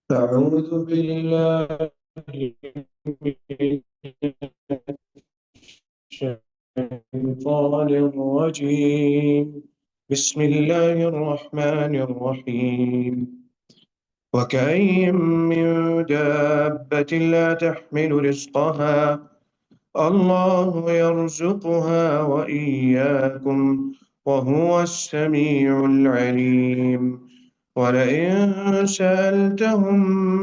أعوذ بالله من الشيطان الرجيم. بسم الله الرحمن الرحيم. وكأين من دابة لا تحمل رزقها الله يرزقها وإياكم وهو السميع العليم. ولئن سألتهم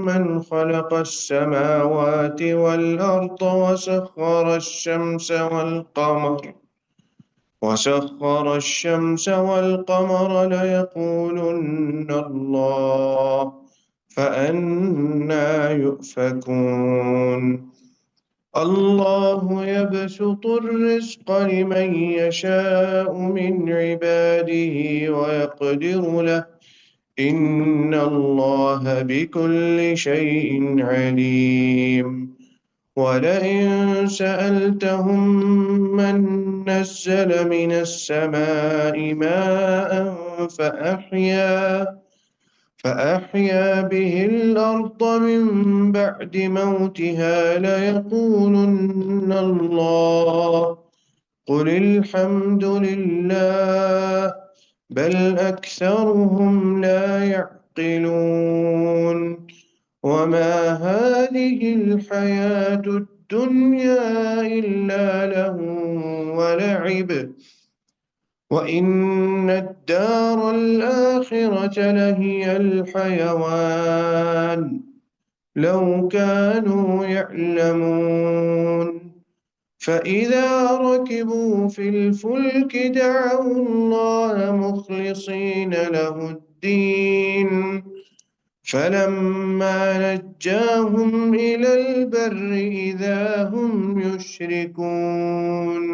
من خلق السماوات والأرض وسخر الشمس والقمر ليقولن الله، فأنى يؤفكون. الله يبسط الرزق لمن يشاء من عباده ويقدر له، إن الله بكل شيء عليم. ولئن سألتهم من نزل من السماء ماء فأحيا به الأرض من بعد موتها ليقولن الله، قل الحمد لله، بل أكثرهم لا يعقلون. وما هذه الحياة الدنيا إلا لهو ولعب، وإن الدار الآخرة لهي الحيوان لو كانوا يعلمون. فإذا ركبوا في الفلك دعوا الله مخلصين له الدين، فلما نجاهم إلى البر إذا هم يشركون،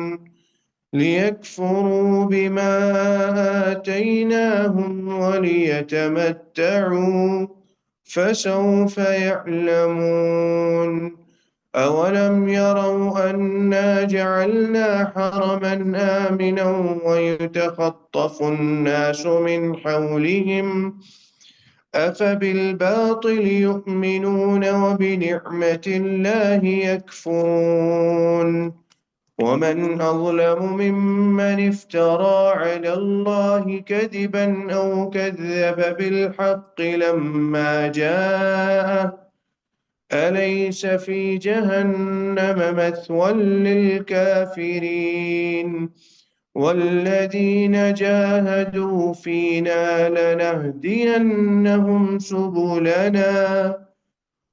ليكفروا بما آتيناهم وليتمتعوا فسوف يعلمون. أولم يروا أنا جعلنا حرما آمنا ويتخطف الناس من حولهم، أفبالباطل يؤمنون وبنعمة الله يكفرون. ومن أظلم ممن افترى على الله كذبا أو كذب بالحق لما جاءه، أليس في جهنم مثوى للكافرين؟ والذين جاهدوا فينا لنهدينهم سبلنا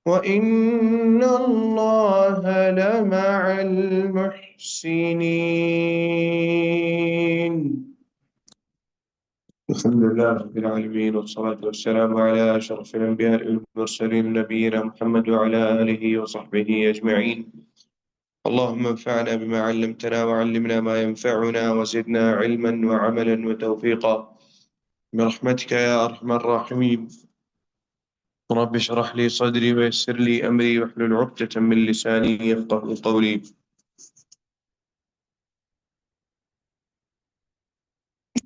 وإن الله لمع المحسنين. الحمد لله رب العالمين، والصلاة والسلام على أشرف الأنبياء والمرسلين نبينا محمد وعلى آله وصحبه أجمعين. اللهم انفعنا بما علمتنا وعلمنا ما ينفعنا وزدنا علما وعملا وتوفيقا برحمتك يا أرحم الراحمين. رب اشرح لي صدري ويسر لي أمري واحلل عقدة من لساني يفقه قولي.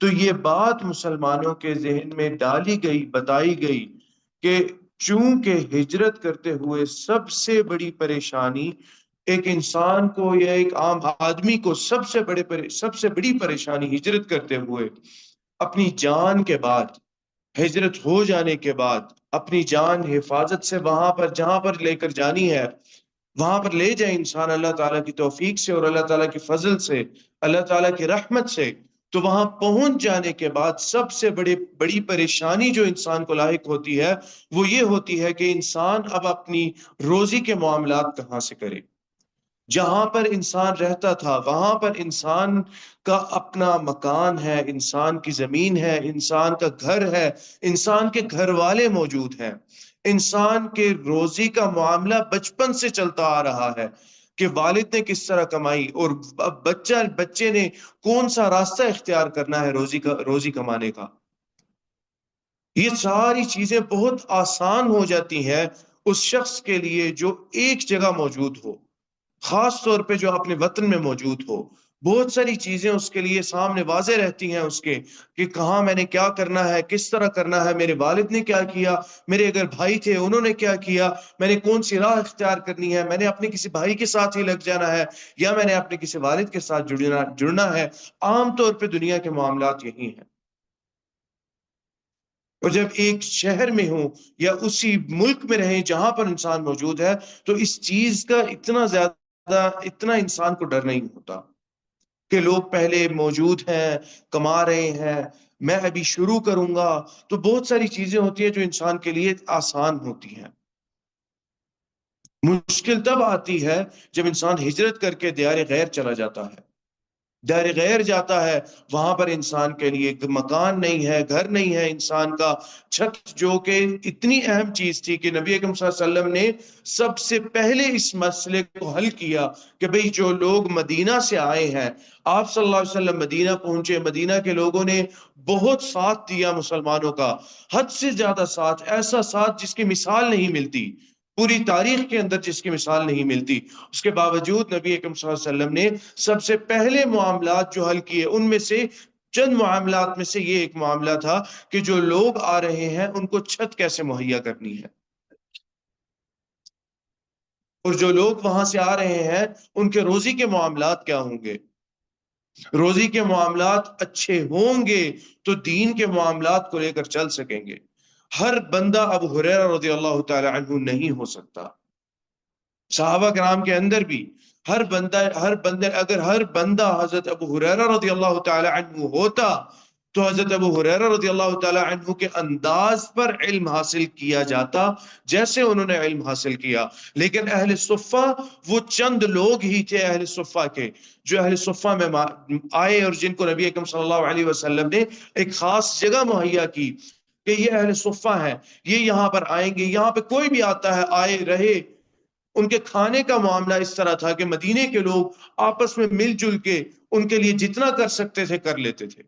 تو یہ بات مسلمانوں کے ذہن میں ڈالی گئی، بتائی گئی کہ چونکہ ہجرت کرتے ہوئے سب سے بڑی پریشانی ایک انسان کو یا ایک عام آدمی کو سب سے بڑی پریشانی ہجرت کرتے ہوئے اپنی جان کے بعد، ہجرت ہو جانے کے بعد اپنی جان حفاظت سے وہاں پر جہاں پر لے کر جانی ہے وہاں پر لے جائے انسان اللہ تعالیٰ کی توفیق سے اور اللہ تعالیٰ کی فضل سے، اللہ تعالیٰ کی رحمت سے، تو وہاں پہنچ جانے کے بعد سب سے بڑی پریشانی جو انسان کو لاحق ہوتی ہے وہ یہ ہوتی ہے کہ انسان اب اپنی روزی کے معاملات کہاں سے کرے۔ جہاں پر انسان رہتا تھا وہاں پر انسان کا اپنا مکان ہے، انسان کی زمین ہے، انسان کا گھر ہے، انسان کے گھر والے موجود ہیں، انسان کے روزی کا معاملہ بچپن سے چلتا آ رہا ہے کہ والد نے کس طرح کمائی اور بچے نے کون سا راستہ اختیار کرنا ہے روزی کمانے کا۔ یہ ساری چیزیں بہت آسان ہو جاتی ہیں اس شخص کے لیے جو ایک جگہ موجود ہو، خاص طور پہ جو اپنے وطن میں موجود ہو۔ بہت ساری چیزیں اس کے لیے سامنے واضح رہتی ہیں اس کے کہ کہاں میں نے کیا کرنا ہے، کس طرح کرنا ہے، میرے والد نے کیا کیا، میرے اگر بھائی تھے انہوں نے کیا کیا، میں نے کون سی راہ اختیار کرنی ہے، میں نے اپنے کسی بھائی کے ساتھ ہی لگ جانا ہے یا میں نے اپنے کسی والد کے ساتھ جڑنا ہے۔ عام طور پہ دنیا کے معاملات یہی ہیں۔ اور جب ایک شہر میں ہوں یا اسی ملک میں رہیں جہاں پر انسان موجود ہے تو اس چیز کا اتنا انسان کو ڈر نہیں ہوتا کہ لوگ پہلے موجود ہیں، کما رہے ہیں، میں ابھی شروع کروں گا۔ تو بہت ساری چیزیں ہوتی ہیں جو انسان کے لیے آسان ہوتی ہیں۔ مشکل تب آتی ہے جب انسان ہجرت کر کے دیار غیر چلا جاتا ہے، دار غیر جاتا ہے، وہاں پر انسان کے لیے مکان نہیں ہے، گھر نہیں ہے، انسان کا چھت، جو کہ اتنی اہم چیز تھی کہ نبی اکرم صلی اللہ علیہ وسلم نے سب سے پہلے اس مسئلے کو حل کیا کہ بھئی جو لوگ مدینہ سے آئے ہیں، آپ صلی اللہ علیہ وسلم مدینہ پہنچے، مدینہ کے لوگوں نے بہت ساتھ دیا مسلمانوں کا، حد سے زیادہ ساتھ، ایسا ساتھ جس کی مثال نہیں ملتی پوری تاریخ کے اندر، جس کی مثال نہیں ملتی۔ اس کے باوجود نبی اکرم صلی اللہ علیہ وسلم نے سب سے پہلے معاملات جو حل کیے ان میں سے چند معاملات میں سے یہ ایک معاملہ تھا کہ جو لوگ آ رہے ہیں ان کو چھت کیسے مہیا کرنی ہے، اور جو لوگ وہاں سے آ رہے ہیں ان کے روزی کے معاملات کیا ہوں گے۔ روزی کے معاملات اچھے ہوں گے تو دین کے معاملات کو لے کر چل سکیں گے۔ ہر بندہ ابو ہریرہ رضی اللہ تعالی عنہ نہیں ہو سکتا۔ صحابہ کرام کے اندر بھی اگر ہر بندہ حضرت ابو ہریرہ رضی اللہ تعالی عنہ ہوتا تو حضرت ابو ہریرہ رضی اللہ تعالی عنہ کے انداز پر علم حاصل کیا جاتا جیسے انہوں نے علم حاصل کیا۔ لیکن اہل صفہ وہ چند لوگ ہی تھے اہل صفہ کے جو اہل صفہ میں آئے اور جن کو نبی اکرم صلی اللہ علیہ وسلم نے ایک خاص جگہ مہیا کی کہ یہ اہل صفہ ہیں، یہ یہاں پر آئیں گے، یہاں پہ کوئی بھی آتا ہے آئے رہے۔ ان کے کھانے کا معاملہ اس طرح تھا کہ مدینے کے لوگ آپس میں مل جل کے ان کے لیے جتنا کر سکتے تھے کر لیتے تھے۔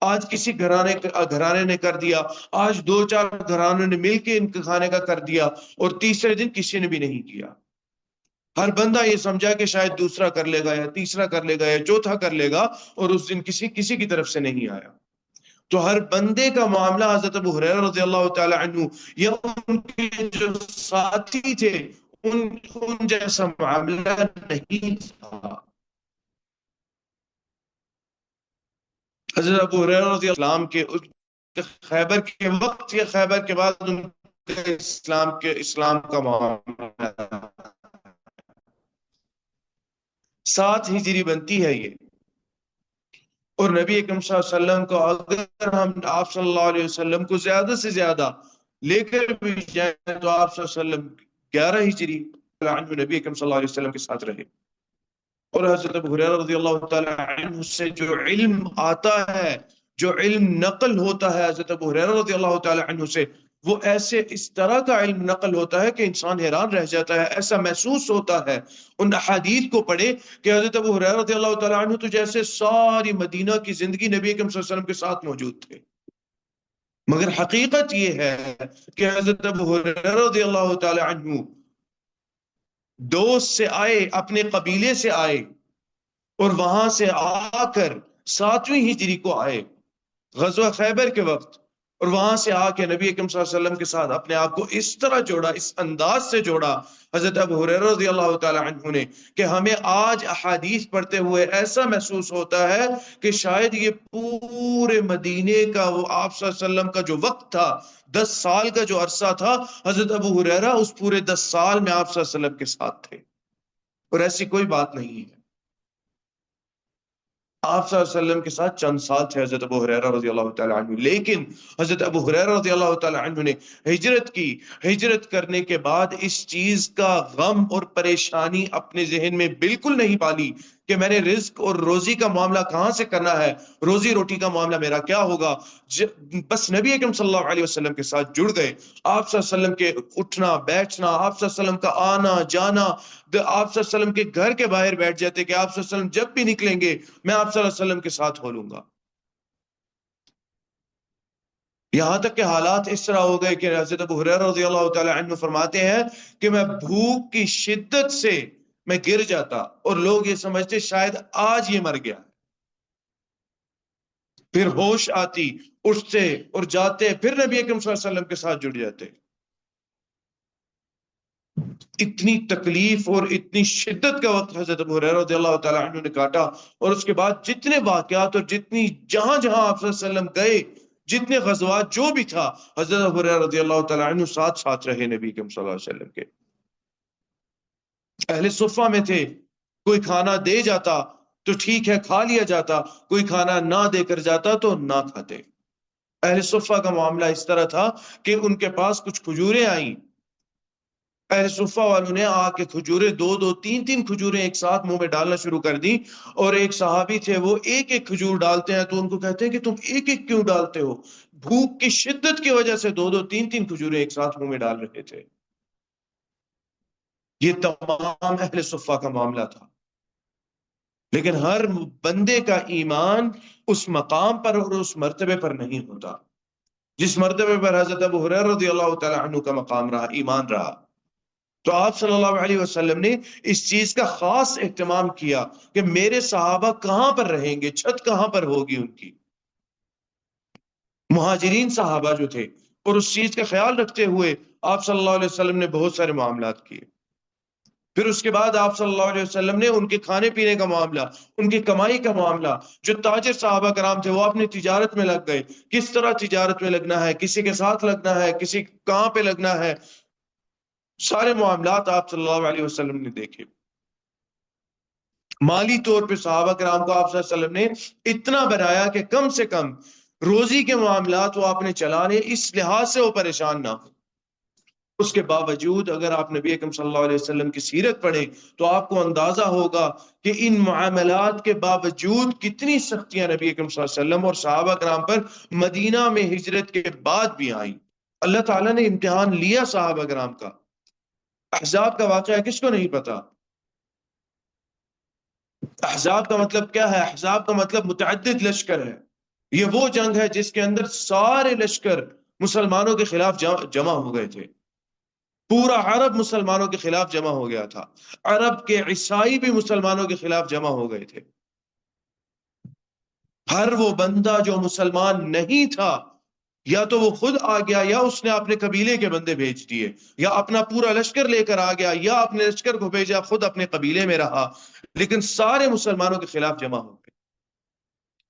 آج کسی گھرانے نے کر دیا، آج دو چار گھرانوں نے مل کے ان کے کھانے کا کر دیا، اور تیسرے دن کسی نے بھی نہیں کیا۔ ہر بندہ یہ سمجھا کہ شاید دوسرا کر لے گا یا تیسرا کر لے گا یا چوتھا کر لے گا، اور اس دن کسی کی طرف سے نہیں آیا۔ تو ہر بندے کا معاملہ حضرت ابو ہریرہ رضی اللہ تعالی عنہ یا ان کے جو ساتھی تھے ان جیسا معاملہ نہیں تھا۔ حضرت ابو ہریرہ رضی اللہ عنہ کے خیبر کے وقت یا خیبر کے بعد ان کے اسلام کا معاملہ 7 ہجری بنتی ہے یہ، اور نبی اکرم صلی اللہ علیہ وسلم کو اگر ہم آپ صلی اللہ علیہ وسلم کو زیادہ سے زیادہ لے کر بھی جائیں تو آپ صلی اللہ علیہ وسلم 11 ہجری نبی اکرم صلی اللہ علیہ وسلم کے ساتھ رہے، اور حضرت ابو ہریرہ رضی اللہ تعالی عنہ سے جو علم آتا ہے، جو علم نقل ہوتا ہے حضرت ابو ہریرہ رضی اللہ تعالی عنہ سے، وہ اس طرح کا علم نقل ہوتا ہے کہ انسان حیران رہ جاتا ہے۔ ایسا محسوس ہوتا ہے ان احادیث کو پڑھے کہ حضرت ابو ہریرہ رضی اللہ تعالی عنہ تو جیسے ساری مدینہ کی زندگی نبی اکرم صلی اللہ علیہ وسلم کے ساتھ موجود تھے، مگر حقیقت یہ ہے کہ حضرت ابو ہریرہ رضی اللہ تعالی عنہ دوست سے آئے، اپنے قبیلے سے آئے، اور وہاں سے آ کر 7ویں ہجری کو آئے غزوہ خیبر کے وقت، اور وہاں سے آ کے نبی اکرم صلی اللہ علیہ وسلم کے ساتھ اپنے آپ کو اس طرح جوڑا، اس انداز سے جوڑا حضرت ابو ہریرہ رضی اللہ تعالی عنہ نے، کہ ہمیں آج احادیث پڑھتے ہوئے ایسا محسوس ہوتا ہے کہ شاید یہ پورے مدینے کا وہ آپ صلی اللہ علیہ وسلم کا جو وقت تھا، 10 سال کا جو عرصہ تھا، حضرت ابو ہریرہ اس پورے 10 سال میں آپ صلی اللہ علیہ وسلم کے ساتھ تھے، اور ایسی کوئی بات نہیں ہے۔ آپ صلی اللہ علیہ وسلم کے ساتھ چند سال تھے حضرت ابو ہریرہ رضی اللہ تعالی عنہ، لیکن حضرت ابو ہریرہ رضی اللہ تعالی عنہ نے ہجرت کی، ہجرت کرنے کے بعد اس چیز کا غم اور پریشانی اپنے ذہن میں بالکل نہیں پالی کہ میں نے رزق اور روزی کا معاملہ کہاں سے کرنا ہے، روزی روٹی کا معاملہ میرا کیا ہوگا۔ بس نبی اکرم صلی اللہ علیہ وسلم کے ساتھ جڑ گئے، آپ صلی اللہ علیہ وسلم کے اٹھنا بیٹھنا، آپ صلی اللہ علیہ وسلم کا آنا جانا، آپ صلی اللہ علیہ وسلم کے گھر کے باہر بیٹھ جاتے کہ آپ صلی اللہ علیہ وسلم جب بھی نکلیں گے میں آپ صلی اللہ علیہ وسلم کے ساتھ ہو لوں گا۔ یہاں تک کہ حالات اس طرح ہو گئے کہ حضرت ابو ہریرہ رضی اللہ تعالی عنہ فرماتے ہیں کہ میں بھوک کی شدت سے میں گر جاتا اور لوگ یہ سمجھتے شاید آج یہ مر گیا، پھر ہوش آتی، اٹھتے اور جاتے، پھر نبی اکرم صلی اللہ علیہ وسلم کے ساتھ جڑ جاتے۔ اتنی تکلیف اور اتنی شدت کا وقت حضرت ابو ہریرہ رضی اللہ تعالی عنہ نے کاٹا، اور اس کے بعد جتنے واقعات اور جتنی جہاں جہاں آپ صلی اللہ علیہ وسلم گئے، جتنے غزوات جو بھی تھا، حضرت ابو ہریرہ رضی اللہ تعالی عنہ ساتھ ساتھ رہے نبی کریم صلی اللہ علیہ وسلم کے۔ اہل صفہ میں تھے، کوئی کھانا دے جاتا تو ٹھیک ہے کھا لیا جاتا، کوئی کھانا نہ دے کر جاتا تو نہ کھاتے۔ اہل صفہ کا معاملہ اس طرح تھا کہ ان کے پاس کچھ کھجوریں آئیں، اہل صفہ والوں نے آ کے کھجوریں دو دو تین تین کھجوریں ایک ساتھ منہ میں ڈالنا شروع کر دی، اور ایک صحابی تھے وہ ایک ایک کھجور ڈالتے ہیں تو ان کو کہتے ہیں کہ تم ایک ایک کیوں ڈالتے ہو؟ بھوک کی شدت کی وجہ سے دو دو تین تین کھجوریں ایک ساتھ منہ میں ڈال رہے تھے۔ یہ تمام اہل صفہ کا معاملہ تھا، لیکن ہر بندے کا ایمان اس مقام پر اور اس مرتبے پر نہیں ہوتا جس مرتبے پر حضرت ابو ہریرہ رضی اللہ تعالی عنہ کا مقام رہا، ایمان رہا۔ تو آپ صلی اللہ علیہ وسلم نے اس چیز کا خاص اہتمام کیا کہ میرے صحابہ کہاں پر رہیں گے، چھت کہاں پر ہوگی ان کی۔ مہاجرین صحابہ جو تھے، اور اس چیز کا خیال رکھتے ہوئے آپ صلی اللہ علیہ وسلم نے بہت سارے معاملات کیے۔ پھر اس کے بعد آپ صلی اللہ علیہ وسلم نے ان کے کھانے پینے کا معاملہ، ان کی کمائی کا معاملہ، جو تاجر صحابہ کرام تھے وہ اپنی تجارت میں لگ گئے، کس طرح تجارت میں لگنا ہے، کسی کے ساتھ لگنا ہے، کسی کہاں پہ لگنا ہے، سارے معاملات آپ صلی اللہ علیہ وسلم نے دیکھے۔ مالی طور پہ صحابہ کرام کو آپ صلی اللہ علیہ وسلم نے اتنا بنایا کہ کم سے کم روزی کے معاملات وہ اپنے چلانے، اس لحاظ سے وہ پریشان نہ ہو۔ اس کے باوجود اگر آپ نبی اکرم صلی اللہ علیہ وسلم کی سیرت پڑھیں تو آپ کو اندازہ ہوگا کہ ان معاملات کے باوجود کتنی سختیاں نبی اکرم صلی اللہ علیہ وسلم اور صحابہ کرام پر مدینہ میں ہجرت کے بعد بھی آئیں۔ اللہ تعالیٰ نے امتحان لیا صحابہ کرام کا۔ احزاب کا واقعہ کس کو نہیں پتا؟ احزاب کا مطلب کیا ہے؟ احزاب کا مطلب متعدد لشکر ہے۔ یہ وہ جنگ ہے جس کے اندر سارے لشکر مسلمانوں کے خلاف جمع ہو گئے تھے، پورا عرب مسلمانوں کے خلاف جمع ہو گیا تھا، عرب کے عیسائی بھی مسلمانوں کے خلاف جمع ہو گئے تھے۔ ہر وہ بندہ جو مسلمان نہیں تھا یا تو وہ خود آ گیا، یا اس نے اپنے قبیلے کے بندے بھیج دیے، یا اپنا پورا لشکر لے کر آ گیا، یا اپنے لشکر کو بھیجا، خود اپنے قبیلے میں رہا، لیکن سارے مسلمانوں کے خلاف جمع ہو گئے۔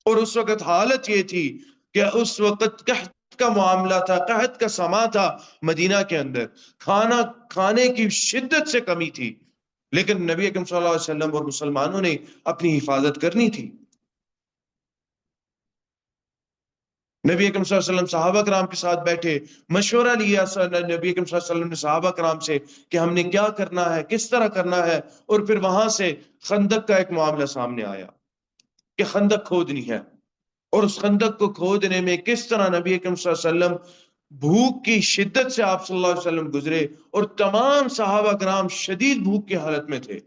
اور اس وقت حالت یہ تھی کہ اس وقت قحط کا معاملہ تھا، قحط کا سما تھا مدینہ کے اندر، کھانا کھانے کی شدت سے کمی تھی، لیکن نبی اکرم صلی اللہ علیہ وسلم اور مسلمانوں نے اپنی حفاظت کرنی تھی۔ نبی اکرم صلی اللہ علیہ وسلم صحابہ کرام کے ساتھ بیٹھے، مشورہ لیا نبی اکرم صلی اللہ علیہ وسلم نے صحابہ کرام سے کہ ہم نے کیا کرنا ہے، کس طرح کرنا ہے، اور پھر وہاں سے خندق کا ایک معاملہ سامنے آیا کہ خندق کھودنی ہے، اور اس خندق کو کھودنے میں کس طرح نبی اکرم صلی اللہ علیہ وسلم بھوک کی شدت سے آپ صلی اللہ علیہ وسلم گزرے، اور تمام صحابہ کرام شدید بھوک کی حالت میں تھے۔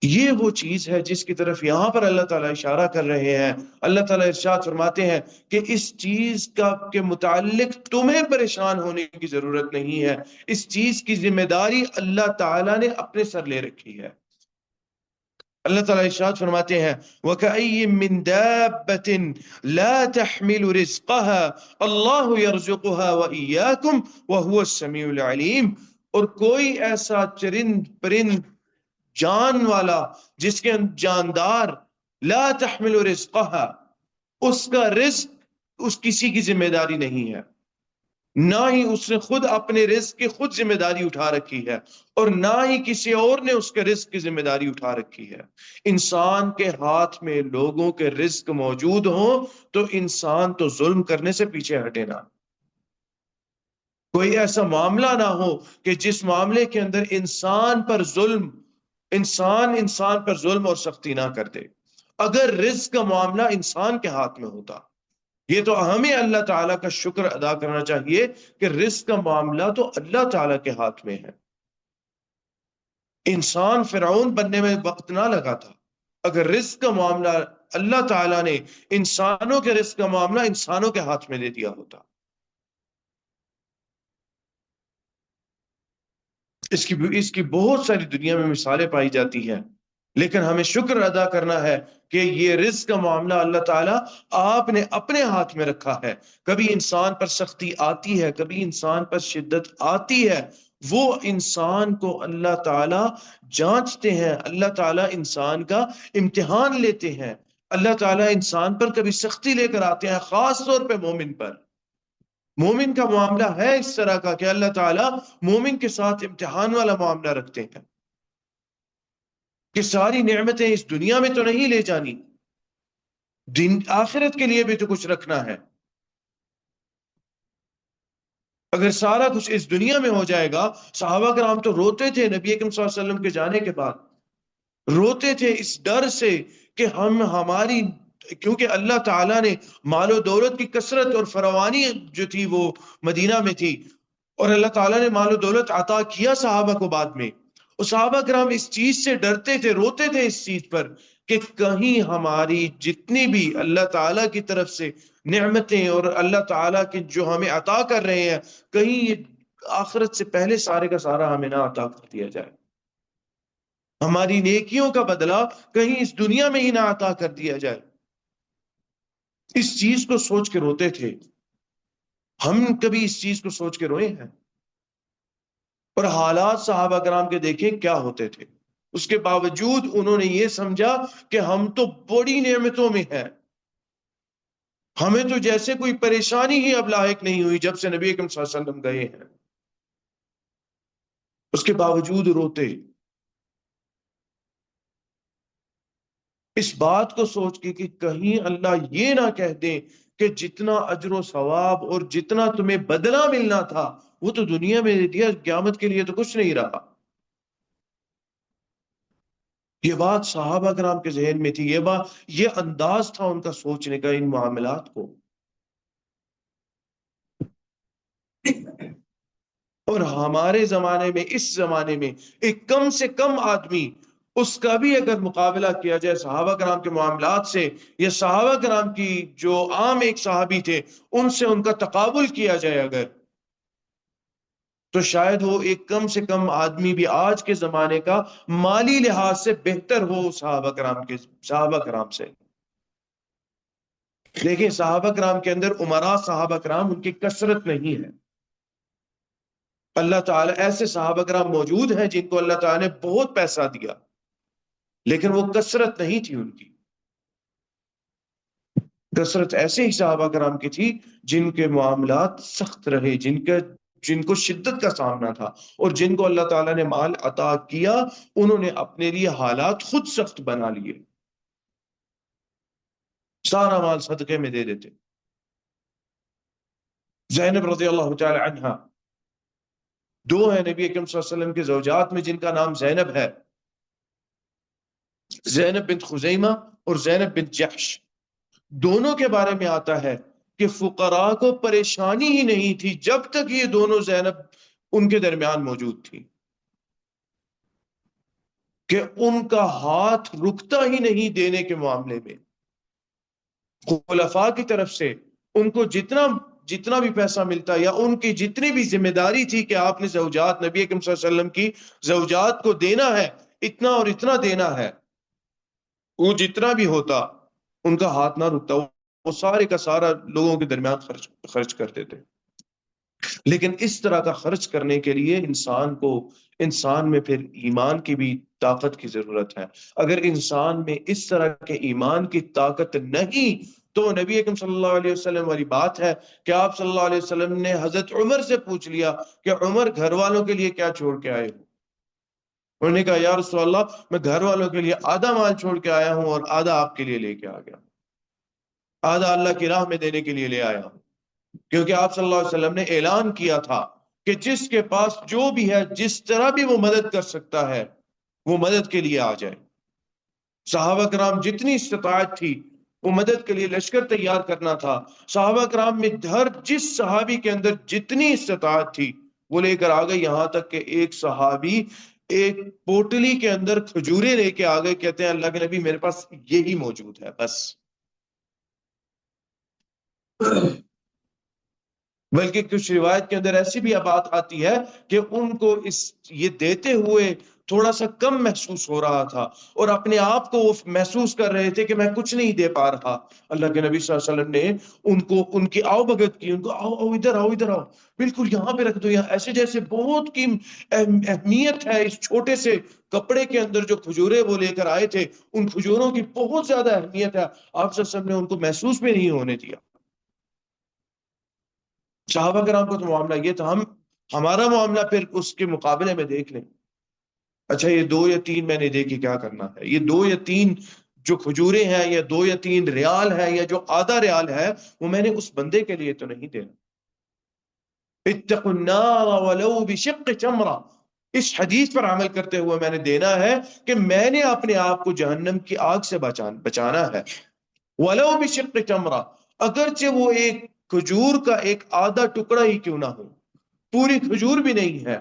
یہ وہ چیز ہے جس کی طرف یہاں پر اللہ تعالیٰ اشارہ کر رہے ہیں۔ اللہ تعالیٰ ارشاد فرماتے ہیں کہ اس چیز کا کے متعلق تمہیں پریشان ہونے کی ضرورت نہیں ہے، اس چیز کی ذمہ داری اللہ تعالیٰ نے اپنے سر لے رکھی ہے۔ اللہ تعالیٰ ارشاد فرماتے ہیں وَكَأَيٍّ مِّن دَابَّةٍ لَا تَحْمِلُ رِزْقَهَا اللَّهُ يَرْزُقُهَا وَإِيَّاكُمْ وَهُوَ السَّمِيعُ الْعَلِيمُ، اور کوئی ایسا چرند پرند جان والا جس کے جاندار لا تحمل رزقها، اس کا رزق اس کسی کی ذمہ داری نہیں ہے، نہ ہی اس نے خود اپنے رزق کی خود ذمہ داری اٹھا رکھی ہے، اور نہ ہی کسی اور نے اس کے رزق کی ذمہ داری اٹھا رکھی ہے۔ انسان کے ہاتھ میں لوگوں کے رزق موجود ہوں تو انسان تو ظلم کرنے سے پیچھے ہٹے نہ۔ کوئی ایسا معاملہ نہ ہو کہ جس معاملے کے اندر انسان پر ظلم اور سختی نہ کر دے۔ اگر رزق کا معاملہ انسان کے ہاتھ میں ہوتا، یہ تو ہمیں اللہ تعالیٰ کا شکر ادا کرنا چاہیے کہ رزق کا معاملہ تو اللہ تعالیٰ کے ہاتھ میں ہے۔ انسان فرعون بننے میں وقت نہ لگا تھا، اگر رزق کا معاملہ اللہ تعالیٰ نے انسانوں کے رزق کا معاملہ انسانوں کے ہاتھ میں دے دیا ہوتا۔ اس کی بہت ساری دنیا میں مثالیں پائی جاتی ہیں، لیکن ہمیں شکر ادا کرنا ہے کہ یہ رزق کا معاملہ اللہ تعالیٰ آپ نے اپنے ہاتھ میں رکھا ہے۔ کبھی انسان پر سختی آتی ہے، کبھی انسان پر شدت آتی ہے، وہ انسان کو اللہ تعالیٰ جانچتے ہیں، اللہ تعالیٰ انسان کا امتحان لیتے ہیں۔ اللہ تعالیٰ انسان پر کبھی سختی لے کر آتے ہیں، خاص طور پہ مومن پر۔ مومن کا معاملہ ہے اس طرح کا کہ اللہ تعالیٰ مومن کے ساتھ امتحان والا معاملہ رکھتے ہیں کہ ساری نعمتیں اس دنیا میں تو نہیں لے جانی، آخرت کے لیے بھی تو کچھ رکھنا ہے۔ اگر سارا کچھ اس دنیا میں ہو جائے گا، صحابہ کرام تو روتے تھے نبی اکرم صلی اللہ علیہ وسلم کے جانے کے بعد، روتے تھے اس ڈر سے کہ ہماری، کیونکہ اللہ تعالیٰ نے مال و دولت کی کثرت اور فراوانی جو تھی وہ مدینہ میں تھی، اور اللہ تعالیٰ نے مال و دولت عطا کیا صحابہ کو بعد میں، اور صحابہ کرام اس چیز سے ڈرتے تھے، روتے تھے اس چیز پر کہ کہیں ہماری جتنی بھی اللہ تعالیٰ کی طرف سے نعمتیں اور اللہ تعالیٰ کے جو ہمیں عطا کر رہے ہیں، کہیں یہ آخرت سے پہلے سارے کا سارا ہمیں نہ عطا کر دیا جائے، ہماری نیکیوں کا بدلہ کہیں اس دنیا میں ہی نہ عطا کر دیا جائے۔ اس چیز کو سوچ کے روتے تھے۔ ہم کبھی اس چیز کو سوچ کے روئے ہیں؟ اور حالات صحابہ کرام کے دیکھیں کیا ہوتے تھے، اس کے باوجود انہوں نے یہ سمجھا کہ ہم تو بڑی نعمتوں میں ہیں، ہمیں تو جیسے کوئی پریشانی ہی اب لاحق نہیں ہوئی جب سے نبی اکرم صلی اللہ علیہ وسلم گئے ہیں، اس کے باوجود روتے۔ اس بات کو سوچ کے کہ کہیں اللہ یہ نہ کہہ دیں کہ جتنا اجر و ثواب اور جتنا تمہیں بدلہ ملنا تھا وہ تو دنیا میں دے دیا، قیامت کے لیے تو کچھ نہیں رہا۔ یہ بات صحابہ کرام کے ذہن میں تھی، یہ انداز تھا ان کا سوچنے کا ان معاملات کو۔ اور ہمارے زمانے میں، اس زمانے میں ایک کم سے کم آدمی، اس کا بھی اگر مقابلہ کیا جائے صحابہ کرام کے معاملات سے، یا صحابہ کرام کی جو عام ایک صحابی تھے ان سے ان کا تقابل کیا جائے اگر، تو شاید وہ ایک کم سے کم آدمی بھی آج کے زمانے کا مالی لحاظ سے بہتر ہو صحابہ کرام سے۔ دیکھیں صحابہ کرام کے اندر امراء صحابہ کرام ان کی کثرت نہیں ہے، اللہ تعالیٰ ایسے صحابہ کرام موجود ہیں جن کو اللہ تعالیٰ نے بہت پیسہ دیا، لیکن وہ کثرت نہیں تھی ان کی۔ کثرت ایسے ہی صحابہ کرام کی تھی جن کے معاملات سخت رہے، جن کو شدت کا سامنا تھا، اور جن کو اللہ تعالیٰ نے مال عطا کیا انہوں نے اپنے لیے حالات خود سخت بنا لیے، سارا مال صدقے میں دے دیتے۔ زینب رضی اللہ تعالی عنہ، دو ہیں نبی اکرم صلی اللہ علیہ وسلم کے زوجات میں جن کا نام زینب ہے، زینب بنت خزیمہ اور زینب بنت جحش۔ دونوں کے بارے میں آتا ہے کہ فقراء کو پریشانی ہی نہیں تھی جب تک یہ دونوں زینب ان کے درمیان موجود تھی، کہ ان کا ہاتھ رکتا ہی نہیں دینے کے معاملے میں۔ خلفاء کی طرف سے ان کو جتنا بھی پیسہ ملتا یا ان کی جتنی بھی ذمہ داری تھی کہ آپ نے زوجات، نبی اکرم صلی اللہ علیہ وسلم کی زوجات کو دینا ہے، اتنا اور اتنا دینا ہے، وہ جتنا بھی ہوتا ان کا ہاتھ نہ رکتا، وہ سارے کا سارا لوگوں کے درمیان خرچ کر دیتے۔ لیکن اس طرح کا خرچ کرنے کے لیے انسان میں پھر ایمان کی بھی طاقت کی ضرورت ہے۔ اگر انسان میں اس طرح کے ایمان کی طاقت نہیں تو نبی اکرم صلی اللہ علیہ وسلم والی بات ہے کہ آپ صلی اللہ علیہ وسلم نے حضرت عمر سے پوچھ لیا کہ عمر گھر والوں کے لیے کیا چھوڑ کے آئے ہو؟ انہوں نے کہا یا رسول اللہ میں گھر والوں کے لیے آدھا مال چھوڑ کے آیا ہوں اور آدھا آپ کے لیے لے کے آ گیا، آدھا اللہ کی راہ میں دینے کے لیے لے آیا ہوں۔ کیونکہ آپ صلی اللہ علیہ وسلم نے اعلان کیا تھا کہ جس کے پاس جو بھی ہے، جس طرح بھی وہ مدد کر سکتا ہے، وہ مدد کے لیے آ جائے۔ صحابہ کرام جتنی استطاعت تھی وہ مدد کے لیے لشکر تیار کرنا تھا۔ صحابہ کرام میں ہر جس صحابی کے اندر جتنی استطاعت تھی وہ لے کر آ گئے، یہاں تک کہ ایک صحابی ایک پوٹلی کے اندر کھجورے لے کے آ گئے، کہتے ہیں اللہ کے نبی میرے پاس یہی موجود ہے بس۔ بلکہ کچھ روایت کے اندر ایسی بھی بات آتی ہے کہ ان کو یہ دیتے ہوئے تھوڑا سا کم محسوس ہو رہا تھا اور اپنے آپ کو وہ محسوس کر رہے تھے کہ میں کچھ نہیں دے پا رہا۔ اللہ کے نبی صلی اللہ علیہ وسلم نے ان کی آؤ بھگت کی، ان کو آؤ آؤ ادھر آؤ ادھر آؤ، بالکل یہاں پہ رکھ دو، یہاں ایسے جیسے بہت کی اہمیت ہے اس چھوٹے سے کپڑے کے اندر جو کھجورے وہ لے کر آئے تھے، ان کھجوروں کی بہت زیادہ اہمیت ہے۔ آپ صلی اللہ علیہ وسلم نے ان کو محسوس بھی نہیں ہونے دیا۔ صحابہ کرام کا تو معاملہ یہ تھا، ہمارا معاملہ پھر اس کے مقابلے میں دیکھ لیں۔ اچھا یہ 2 یا 3 میں نے دیکھی کیا کرنا ہے، یہ 2 یا 3 جو کھجورے ہیں یا 2 یا 3 ریال ہے یا جو آدھا ریال ہے وہ میں نے اس بندے کے لیے تو نہیں دینا۔ اتقوا النار ولو بشق تمرہ، اس حدیث پر عمل کرتے ہوئے میں نے دینا ہے کہ میں نے اپنے آپ کو جہنم کی آگ سے بچانا ہے۔ ولو بشق تمرہ، اگرچہ وہ ایک کھجور کا ایک آدھا ٹکڑا ہی کیوں نہ ہو، پوری کھجور بھی نہیں ہے،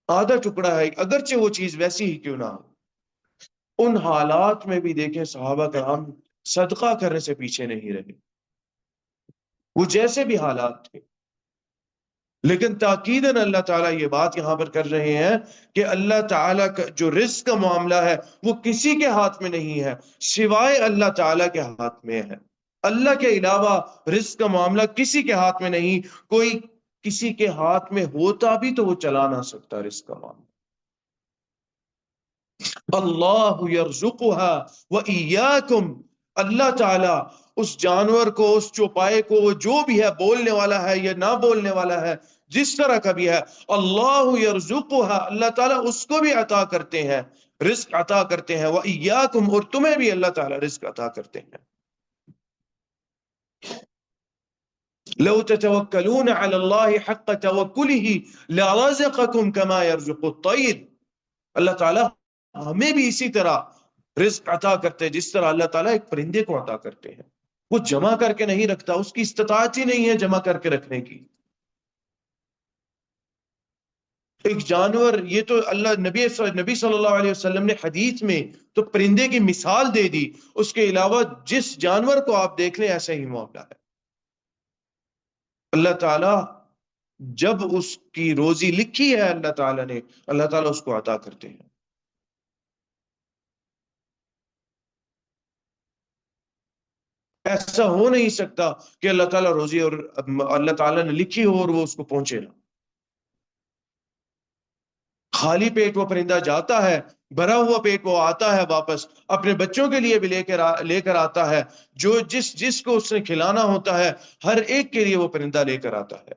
آدھا ٹکڑا ہے، اگرچہ وہ چیز ویسی ہی کیوں نہ ہو۔ ان حالات میں بھی دیکھیں صحابہ کرام صدقہ کرنے سے پیچھے نہیں رہے، وہ جیسے بھی حالات تھے۔ لیکن تاکیداً اللہ تعالیٰ یہ بات یہاں پر کر رہے ہیں کہ اللہ تعالیٰ کا جو رزق کا معاملہ ہے وہ کسی کے ہاتھ میں نہیں ہے سوائے اللہ تعالیٰ کے ہاتھ میں ہے۔ اللہ کے علاوہ رزق کا معاملہ کسی کے ہاتھ میں نہیں، کوئی کسی کے ہاتھ میں ہوتا بھی تو وہ چلا نہ سکتا رزق کا معاملہ۔ اللہ یرزقها وإیاکم، اللہ تعالیٰ اس جانور کو، اس چوپائے کو، وہ جو بھی ہے، بولنے والا ہے یا نہ بولنے والا ہے، جس طرح کا بھی ہے، اللہ یرزقها، اللہ تعالیٰ اس کو بھی عطا کرتے ہیں، رزق عطا کرتے ہیں، وإیاکم، اور تمہیں بھی اللہ تعالیٰ رزق عطا کرتے ہیں۔ لو تتوکلون علی اللہ حق توکلہ لرزقکم کما یرزق الطیر، اللہ تعالیٰ ہمیں بھی اسی طرح رزق عطا کرتے ہیں جس طرح اللہ تعالیٰ ایک پرندے کو عطا کرتے ہیں۔ وہ جمع کر کے نہیں رکھتا، اس کی استطاعت ہی نہیں ہے جمع کر کے رکھنے کی۔ ایک جانور، یہ تو نبی صلی اللہ علیہ وسلم نے حدیث میں تو پرندے کی مثال دے دی، اس کے علاوہ جس جانور کو آپ دیکھ لیں ایسا ہی معاملہ ہے۔ اللہ تعالیٰ جب اس کی روزی لکھی ہے اللہ تعالیٰ نے، اللہ تعالیٰ اس کو عطا کرتے ہیں۔ ایسا ہو نہیں سکتا کہ اللہ تعالیٰ روزی اور اللہ تعالیٰ نے لکھی ہو اور وہ اس کو پہنچے نہ۔ خالی پیٹ وہ پرندہ جاتا ہے، بھرا ہوا پیٹ وہ آتا ہے واپس، اپنے بچوں کے لیے بھی لے کر آتا ہے، جو جس کو اس نے کھلانا ہوتا ہے ہر ایک کے لیے وہ پرندہ لے کر آتا ہے۔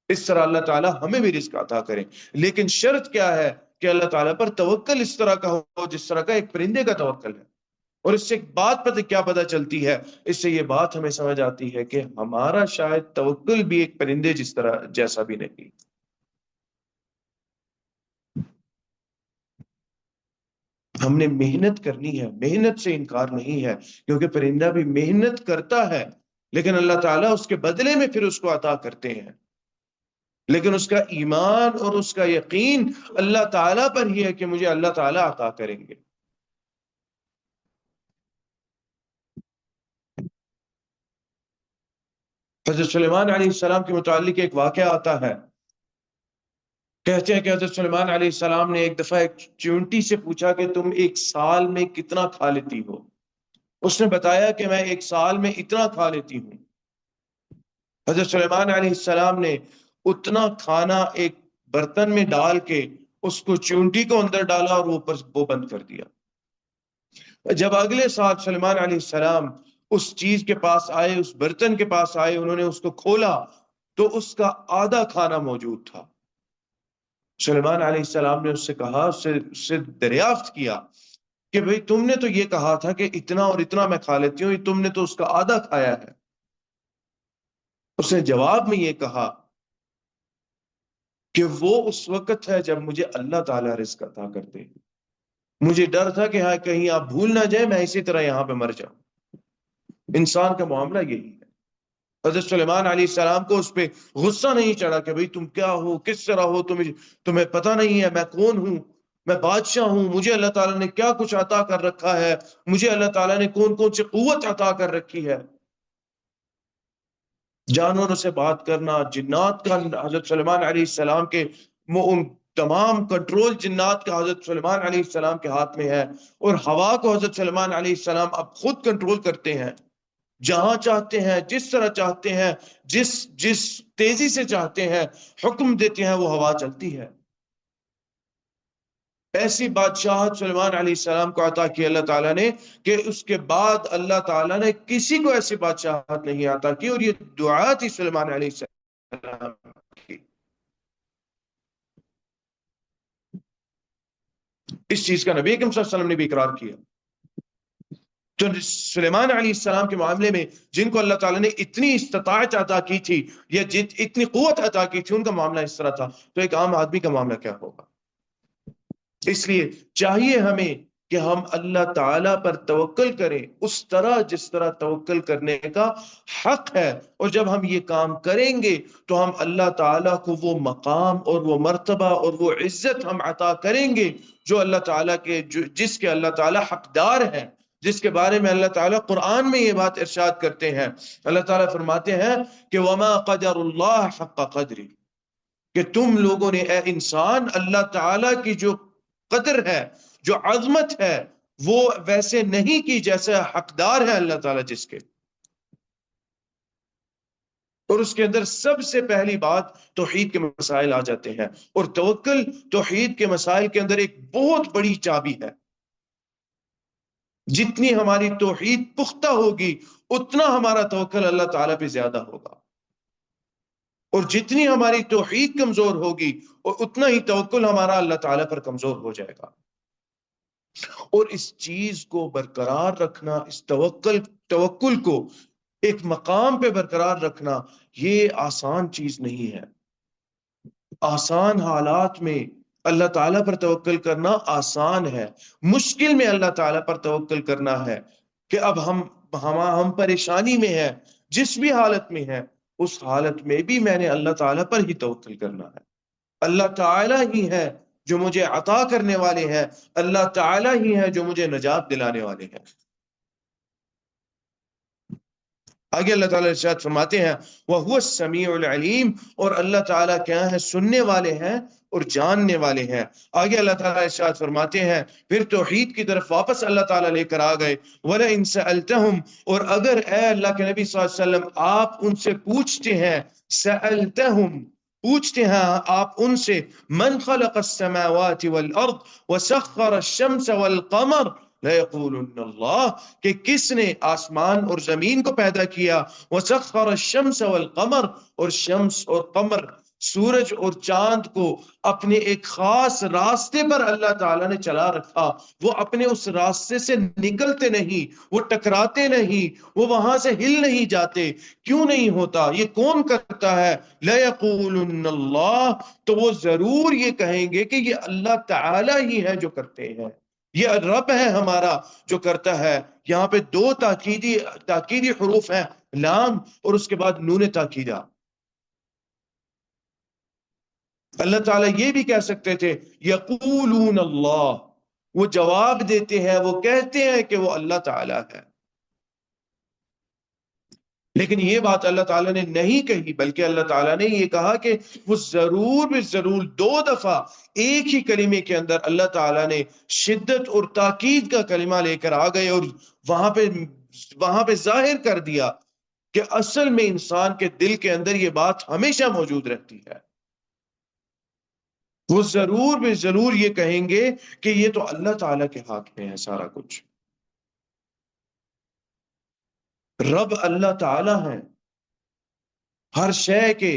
اس طرح اللہ تعالیٰ ہمیں بھی رزق عطا کرے، لیکن شرط کیا ہے کہ اللہ تعالیٰ پر توکل اس طرح کا ہو جس طرح کا ایک پرندے کا توکل ہے۔ اور اس سے ایک بات کیا پتہ چلتی ہے، اس سے یہ بات ہمیں سمجھ آتی ہے کہ ہمارا شاید توکل بھی ایک پرندے جس طرح جیسا بھی نہیں۔ ہم نے محنت کرنی ہے، محنت سے انکار نہیں ہے، کیونکہ پرندہ بھی محنت کرتا ہے لیکن اللہ تعالیٰ اس کے بدلے میں پھر اس کو عطا کرتے ہیں۔ لیکن اس کا ایمان اور اس کا یقین اللہ تعالیٰ پر ہی ہے کہ مجھے اللہ تعالیٰ عطا کریں گے۔ حضرت سلیمان علیہ السلام کے متعلق ایک واقعہ آتا ہے کہتے ہیں کہ حضرت سلیمان علیہ السلام نے ایک دفعہ ایک چونٹی سے پوچھا کہ تم ایک سال میں کتنا کھا لیتی ہو؟ اس نے بتایا کہ میں ایک سال میں اتنا کھا لیتی ہوں۔ حضرت سلیمان علیہ السلام نے اتنا کھانا ایک برتن میں ڈال کے اس کو چونٹی کو اندر ڈالا اور وہ بند کر دیا۔ جب اگلے سال سلیمان علیہ السلام اس چیز کے پاس آئے، اس برتن کے پاس آئے، انہوں نے اس کو کھولا تو اس کا آدھا کھانا موجود تھا۔ سلیمان علیہ السلام نے اس سے کہا، اس سے دریافت کیا کہ بھئی تم نے تو یہ کہا تھا کہ اتنا اور اتنا میں کھا لیتی ہوں، تم نے تو اس کا آدھا کھایا ہے۔ اس نے جواب میں یہ کہا کہ وہ اس وقت ہے جب مجھے اللہ تعالیٰ رزق عطا کرتے ہیں، مجھے ڈر تھا کہ ہاں کہیں آپ بھول نہ جائیں میں اسی طرح یہاں پہ مر جاؤں۔ انسان کا معاملہ یہی ہے۔ حضرت سلیمان علیہ السلام کو اس پہ غصہ نہیں چڑھا کہ بھئی تم کیا ہو، کس طرح ہو، تمہیں پتہ نہیں ہے میں کون ہوں، میں بادشاہ ہوں، مجھے اللہ تعالیٰ نے کیا کچھ عطا کر رکھا ہے، مجھے اللہ تعالیٰ نے کون کون سی قوت عطا کر رکھی ہے۔ جانوروں سے بات کرنا، جنات کا حضرت سلیمان علیہ السلام کے ان تمام کنٹرول جنات کا حضرت سلیمان علیہ السلام کے ہاتھ میں ہے، اور ہوا کو حضرت سلیمان علیہ السلام اب خود کنٹرول کرتے ہیں، جہاں چاہتے ہیں، جس طرح چاہتے ہیں، جس تیزی سے چاہتے ہیں حکم دیتے ہیں، وہ ہوا چلتی ہے۔ ایسی بادشاہت سلیمان علیہ السلام کو عطا کی اللہ تعالیٰ نے کہ اس کے بعد اللہ تعالیٰ نے کسی کو ایسی بادشاہت نہیں عطا کی، اور یہ دعا تھی سلیمان علیہ السلام کی۔ اس چیز کا نبی اکرم صلی اللہ علیہ وسلم نے بھی اقرار کیا۔ تو سلیمان علیہ السلام کے معاملے میں جن کو اللہ تعالیٰ نے اتنی استطاعت عطا کی تھی یا اتنی قوت عطا کی تھی، ان کا معاملہ اس طرح تھا، تو ایک عام آدمی کا معاملہ کیا ہوگا؟ اس لیے چاہیے ہمیں کہ ہم اللہ تعالیٰ پر توکل کریں اس طرح جس طرح توکل کرنے کا حق ہے، اور جب ہم یہ کام کریں گے تو ہم اللہ تعالیٰ کو وہ مقام اور وہ مرتبہ اور وہ عزت ہم عطا کریں گے جو اللہ تعالیٰ کے جس کے اللہ تعالیٰ حقدار ہیں، جس کے بارے میں اللہ تعالیٰ قرآن میں یہ بات ارشاد کرتے ہیں۔ اللہ تعالیٰ فرماتے ہیں کہ وَمَا قَدَرُ اللَّهَ حَقَّ قَدْرِ، کہ تم لوگوں نے اے انسان اللہ تعالیٰ کی جو قدر ہے، جو عظمت ہے، وہ ویسے نہیں کی جیسے حقدار ہے اللہ تعالیٰ جس کے۔ اور اس کے اندر سب سے پہلی بات توحید کے مسائل آ جاتے ہیں، اور توکل توحید کے مسائل کے اندر ایک بہت بڑی چابی ہے۔ جتنی ہماری توحید پختہ ہوگی اتنا ہمارا توکل اللہ تعالیٰ پہ زیادہ ہوگا، اور جتنی ہماری توحید کمزور ہوگی اور اتنا ہی توکل ہمارا اللہ تعالیٰ پر کمزور ہو جائے گا۔ اور اس چیز کو برقرار رکھنا، اس توکل کو ایک مقام پہ برقرار رکھنا، یہ آسان چیز نہیں ہے۔ آسان حالات میں اللہ تعالیٰ پر توکل کرنا آسان ہے، مشکل میں اللہ تعالیٰ پر توکل کرنا ہے کہ اب ہم پریشانی میں ہیں، جس بھی حالت میں ہیں، اس حالت میں بھی میں نے اللہ تعالیٰ پر ہی توکل کرنا ہے۔ اللہ تعالیٰ ہی ہے جو مجھے عطا کرنے والے ہیں، اللہ تعالیٰ ہی ہے جو مجھے نجات دلانے والے ہیں۔ آگے اللہ تعالیٰ ارشاد فرماتے ہیں وَهُوَ السَّمِيعُ الْعَلِيمُ، اور اللہ تعالیٰ کیا ہے؟ سننے والے ہیں اور جاننے والے ہیں۔ آگے اللہ تعالیٰ ارشاد فرماتے ہیں، پھر توحید کی طرف واپس اللہ تعالیٰ لے کر آ گئے، وَلَئِن سَأَلْتَهُمْ، اور اگر اے اللہ کے نبی صلی اللہ علیہ وسلم آپ ان سے پوچھتے ہیں، سَأَلْتَهُمْ پوچھتے ہیں آپ ان سے، من خلق السماوات والارض وسخر الشمس والقمر لَيَقُولُنَّ اللَّهُ، کہ کس نے آسمان اور زمین کو پیدا کیا، وَسَخَّرَ الشَّمْسَ وَالْقَمَرَ، اور شمس اور قمر، سورج اور چاند کو اپنے ایک خاص راستے پر اللہ تعالیٰ نے چلا رکھا، وہ اپنے اس راستے سے نکلتے نہیں، وہ ٹکراتے نہیں، وہ وہاں سے ہل نہیں جاتے۔ کیوں نہیں ہوتا؟ یہ کون کرتا ہے؟ لَيَقُولُنَّ اللَّهُ، تو وہ ضرور یہ کہیں گے کہ یہ اللہ تعالیٰ ہی ہے جو کرتے ہیں، یہ رب ہے ہمارا جو کرتا ہے۔ یہاں پہ دو تاکیدی حروف ہیں، لام اور اس کے بعد نون تاکیدہ۔ اللہ تعالیٰ یہ بھی کہہ سکتے تھے یقولون اللہ، وہ جواب دیتے ہیں، وہ کہتے ہیں کہ وہ اللہ تعالیٰ ہے۔ لیکن یہ بات اللہ تعالیٰ نے نہیں کہی، بلکہ اللہ تعالیٰ نے یہ کہا کہ وہ ضرور بھی ضرور 2 دفعہ ایک ہی کلمے کے اندر اللہ تعالیٰ نے شدت اور تاکید کا کلمہ لے کر آ گئے، اور وہاں پہ ظاہر کر دیا کہ اصل میں انسان کے دل کے اندر یہ بات ہمیشہ موجود رہتی ہے۔ وہ ضرور بھی ضرور یہ کہیں گے کہ یہ تو اللہ تعالیٰ کے ہاتھ میں ہے سارا کچھ، رب اللہ تعالیٰ ہے ہر شے کے،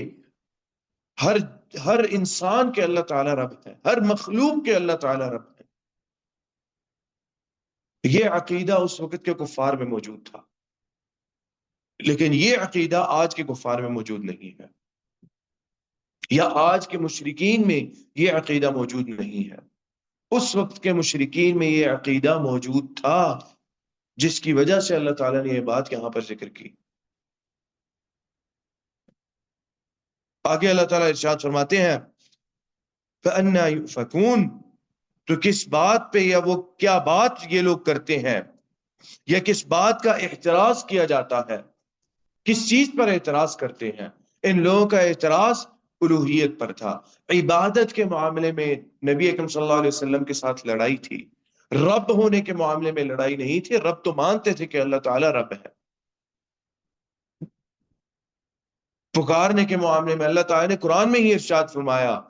ہر ہر انسان کے اللہ تعالیٰ رب ہے، ہر مخلوق کے اللہ تعالیٰ رب ہے۔ یہ عقیدہ اس وقت کے کفار میں موجود تھا، لیکن یہ عقیدہ آج کے کفار میں موجود نہیں ہے، یا آج کے مشرکین میں یہ عقیدہ موجود نہیں ہے۔ اس وقت کے مشرکین میں یہ عقیدہ موجود تھا، جس کی وجہ سے اللہ تعالیٰ نے یہ بات یہاں پر ذکر کی۔ آگے اللہ تعالیٰ ارشاد فرماتے ہیں فَأَنَّا يُؤْفَكُونَ، تو کس بات پہ یا وہ کیا بات یہ لوگ کرتے ہیں، یا کس بات کا اعتراض کیا جاتا ہے، کس چیز پر اعتراض کرتے ہیں؟ ان لوگوں کا اعتراض الوہیت پر تھا، عبادت کے معاملے میں نبی اکرم صلی اللہ علیہ وسلم کے ساتھ لڑائی تھی، رب ہونے کے معاملے میں لڑائی نہیں تھی۔ رب تو مانتے تھے کہ اللہ تعالیٰ رب ہے، پکارنے کے معاملے میں اللہ تعالیٰ نے قرآن میں ہی ارشاد فرمایا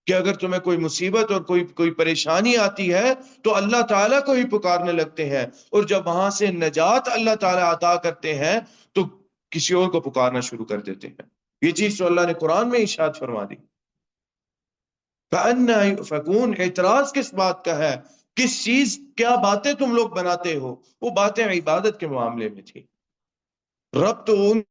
کہ اگر تمہیں کوئی مصیبت اور کوئی پریشانی آتی ہے تو اللہ تعالیٰ کو ہی پکارنے لگتے ہیں، اور جب وہاں سے نجات اللہ تعالیٰ عطا کرتے ہیں تو کسی اور کو پکارنا شروع کر دیتے ہیں۔ یہ چیز تو اللہ نے قرآن میں ارشاد فرما دی۔ فَأَنَّا يُؤْفَكُونَ، اعتراض کس بات کا ہے، کس چیز، کیا باتیں تم لوگ بناتے ہو؟ وہ باتیں عبادت کے معاملے میں تھی۔ رب تو ان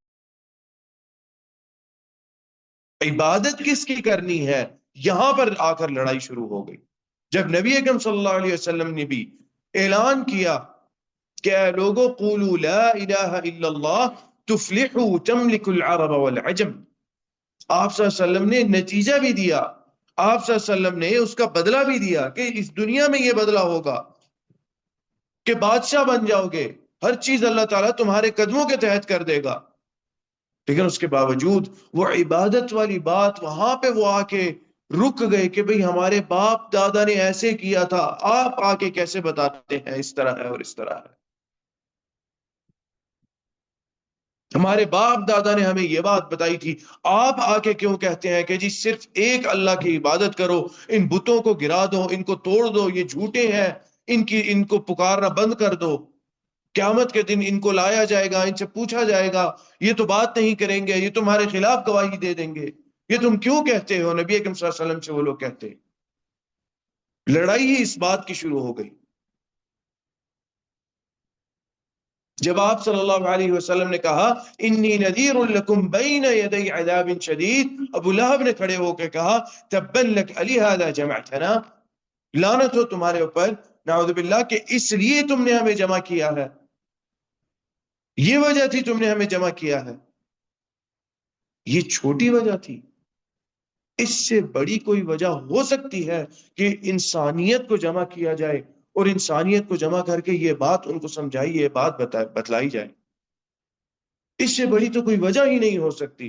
عبادت کس کی کرنی ہے، یہاں پر آ کر لڑائی شروع ہو گئی۔ جب نبی اکرم صلی اللہ علیہ وسلم نے بھی اعلان کیا کہ اے لوگو قولوا لا الہ الا اللہ تفلحوا تملکوا العرب والعجم، آپ صلی اللہ علیہ وسلم نے نتیجہ بھی دیا، آپ صلی اللہ علیہ وسلم نے اس کا بدلہ بھی دیا کہ اس دنیا میں یہ بدلہ ہوگا کہ بادشاہ بن جاؤ گے، ہر چیز اللہ تعالیٰ تمہارے قدموں کے تحت کر دے گا۔ لیکن اس کے باوجود وہ عبادت والی بات وہاں پہ وہ آ کے رک گئے کہ بھئی ہمارے باپ دادا نے ایسے کیا تھا، آپ آ کے کیسے بتاتے ہیں اس طرح ہے اور اس طرح ہے؟ ہمارے باپ دادا نے ہمیں یہ بات بتائی تھی، آپ آ کے کیوں کہتے ہیں کہ جی صرف ایک اللہ کی عبادت کرو، ان بتوں کو گرا دو، ان کو توڑ دو، یہ جھوٹے ہیں، ان کو پکارنا بند کر دو، قیامت کے دن ان کو لایا جائے گا، ان سے پوچھا جائے گا، یہ تو بات نہیں کریں گے، یہ تمہارے خلاف گواہی دے دیں گے، یہ تم کیوں کہتے ہو؟ نبی اکرم صلی اللہ علیہ وسلم سے وہ لوگ کہتے ہیں۔ لڑائی ہی اس بات کی شروع ہو گئی۔ جب آپ صلی اللہ علیہ وسلم نے کہا انی نذیر لکم بین یدی عذاب شدید، ابو لہب نے کھڑے ہو کے کہا تبا لک لہذا جمعتنا، لعنت ہو تمہارے اوپر، نعوذ باللہ، کہ اس لیے تم نے ہمیں جمع کیا ہے، یہ وجہ تھی تم نے ہمیں جمع کیا ہے۔ یہ چھوٹی وجہ تھی، اس سے بڑی کوئی وجہ ہو سکتی ہے کہ انسانیت کو جمع کیا جائے اور انسانیت کو جمع کر کے یہ بات ان کو سمجھائی، یہ بات بتلائی جائے؟ اس سے بڑی تو کوئی وجہ ہی نہیں ہو سکتی۔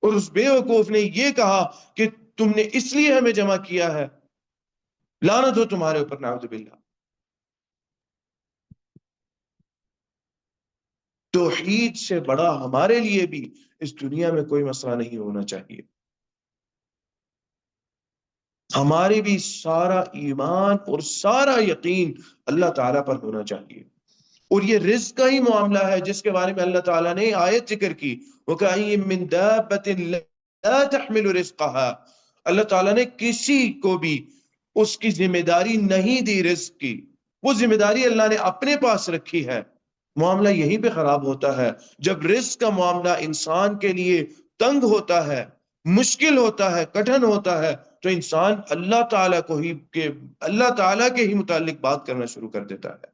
اور اس بے وقوف نے یہ کہا کہ تم نے اس لیے ہمیں جمع کیا ہے، لعنت ہو تمہارے اوپر، نعوذ باللہ۔ توحید سے بڑا ہمارے لیے بھی اس دنیا میں کوئی مسئلہ نہیں ہونا چاہیے۔ ہمارے بھی سارا ایمان اور سارا یقین اللہ تعالیٰ پر ہونا چاہیے۔ اور یہ رزق کا ہی معاملہ ہے جس کے بارے میں اللہ تعالیٰ نے آیت ذکر کی، وَكَأَيٍّ مِّن دَابَّةٍ لَا تَحْمِلُ رِزْقَهَا، اللہ تعالیٰ نے کسی کو بھی اس کی ذمہ داری نہیں دی رزق کی، وہ ذمہ داری اللہ نے اپنے پاس رکھی ہے۔ معاملہ یہیں پہ خراب ہوتا ہے جب رزق کا معاملہ انسان کے لیے تنگ ہوتا ہے، مشکل ہوتا ہے، کٹھن ہوتا ہے، تو انسان اللہ تعالیٰ کے ہی متعلق بات کرنا شروع کر دیتا ہے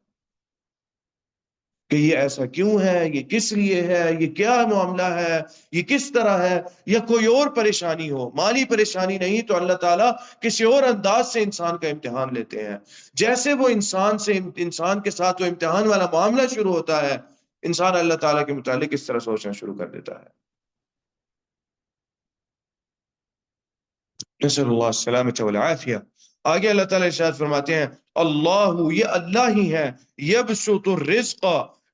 کہ یہ ایسا کیوں ہے، یہ کس لیے ہے، یہ کیا معاملہ ہے، یہ کس طرح ہے، یا کوئی اور پریشانی ہو، مالی پریشانی نہیں تو اللہ تعالیٰ کسی اور انداز سے انسان کا امتحان لیتے ہیں۔ جیسے وہ انسان کے ساتھ وہ امتحان والا معاملہ شروع ہوتا ہے، انسان اللہ تعالیٰ کے متعلق اس طرح سوچنا شروع کر دیتا ہے۔ نسأل اللہ السلامۃ والعافیہ۔ آگے اللہ تعالیٰ ارشاد فرماتے ہیں اللہ، یہ اللہ ہی ہے، یبسط الرزق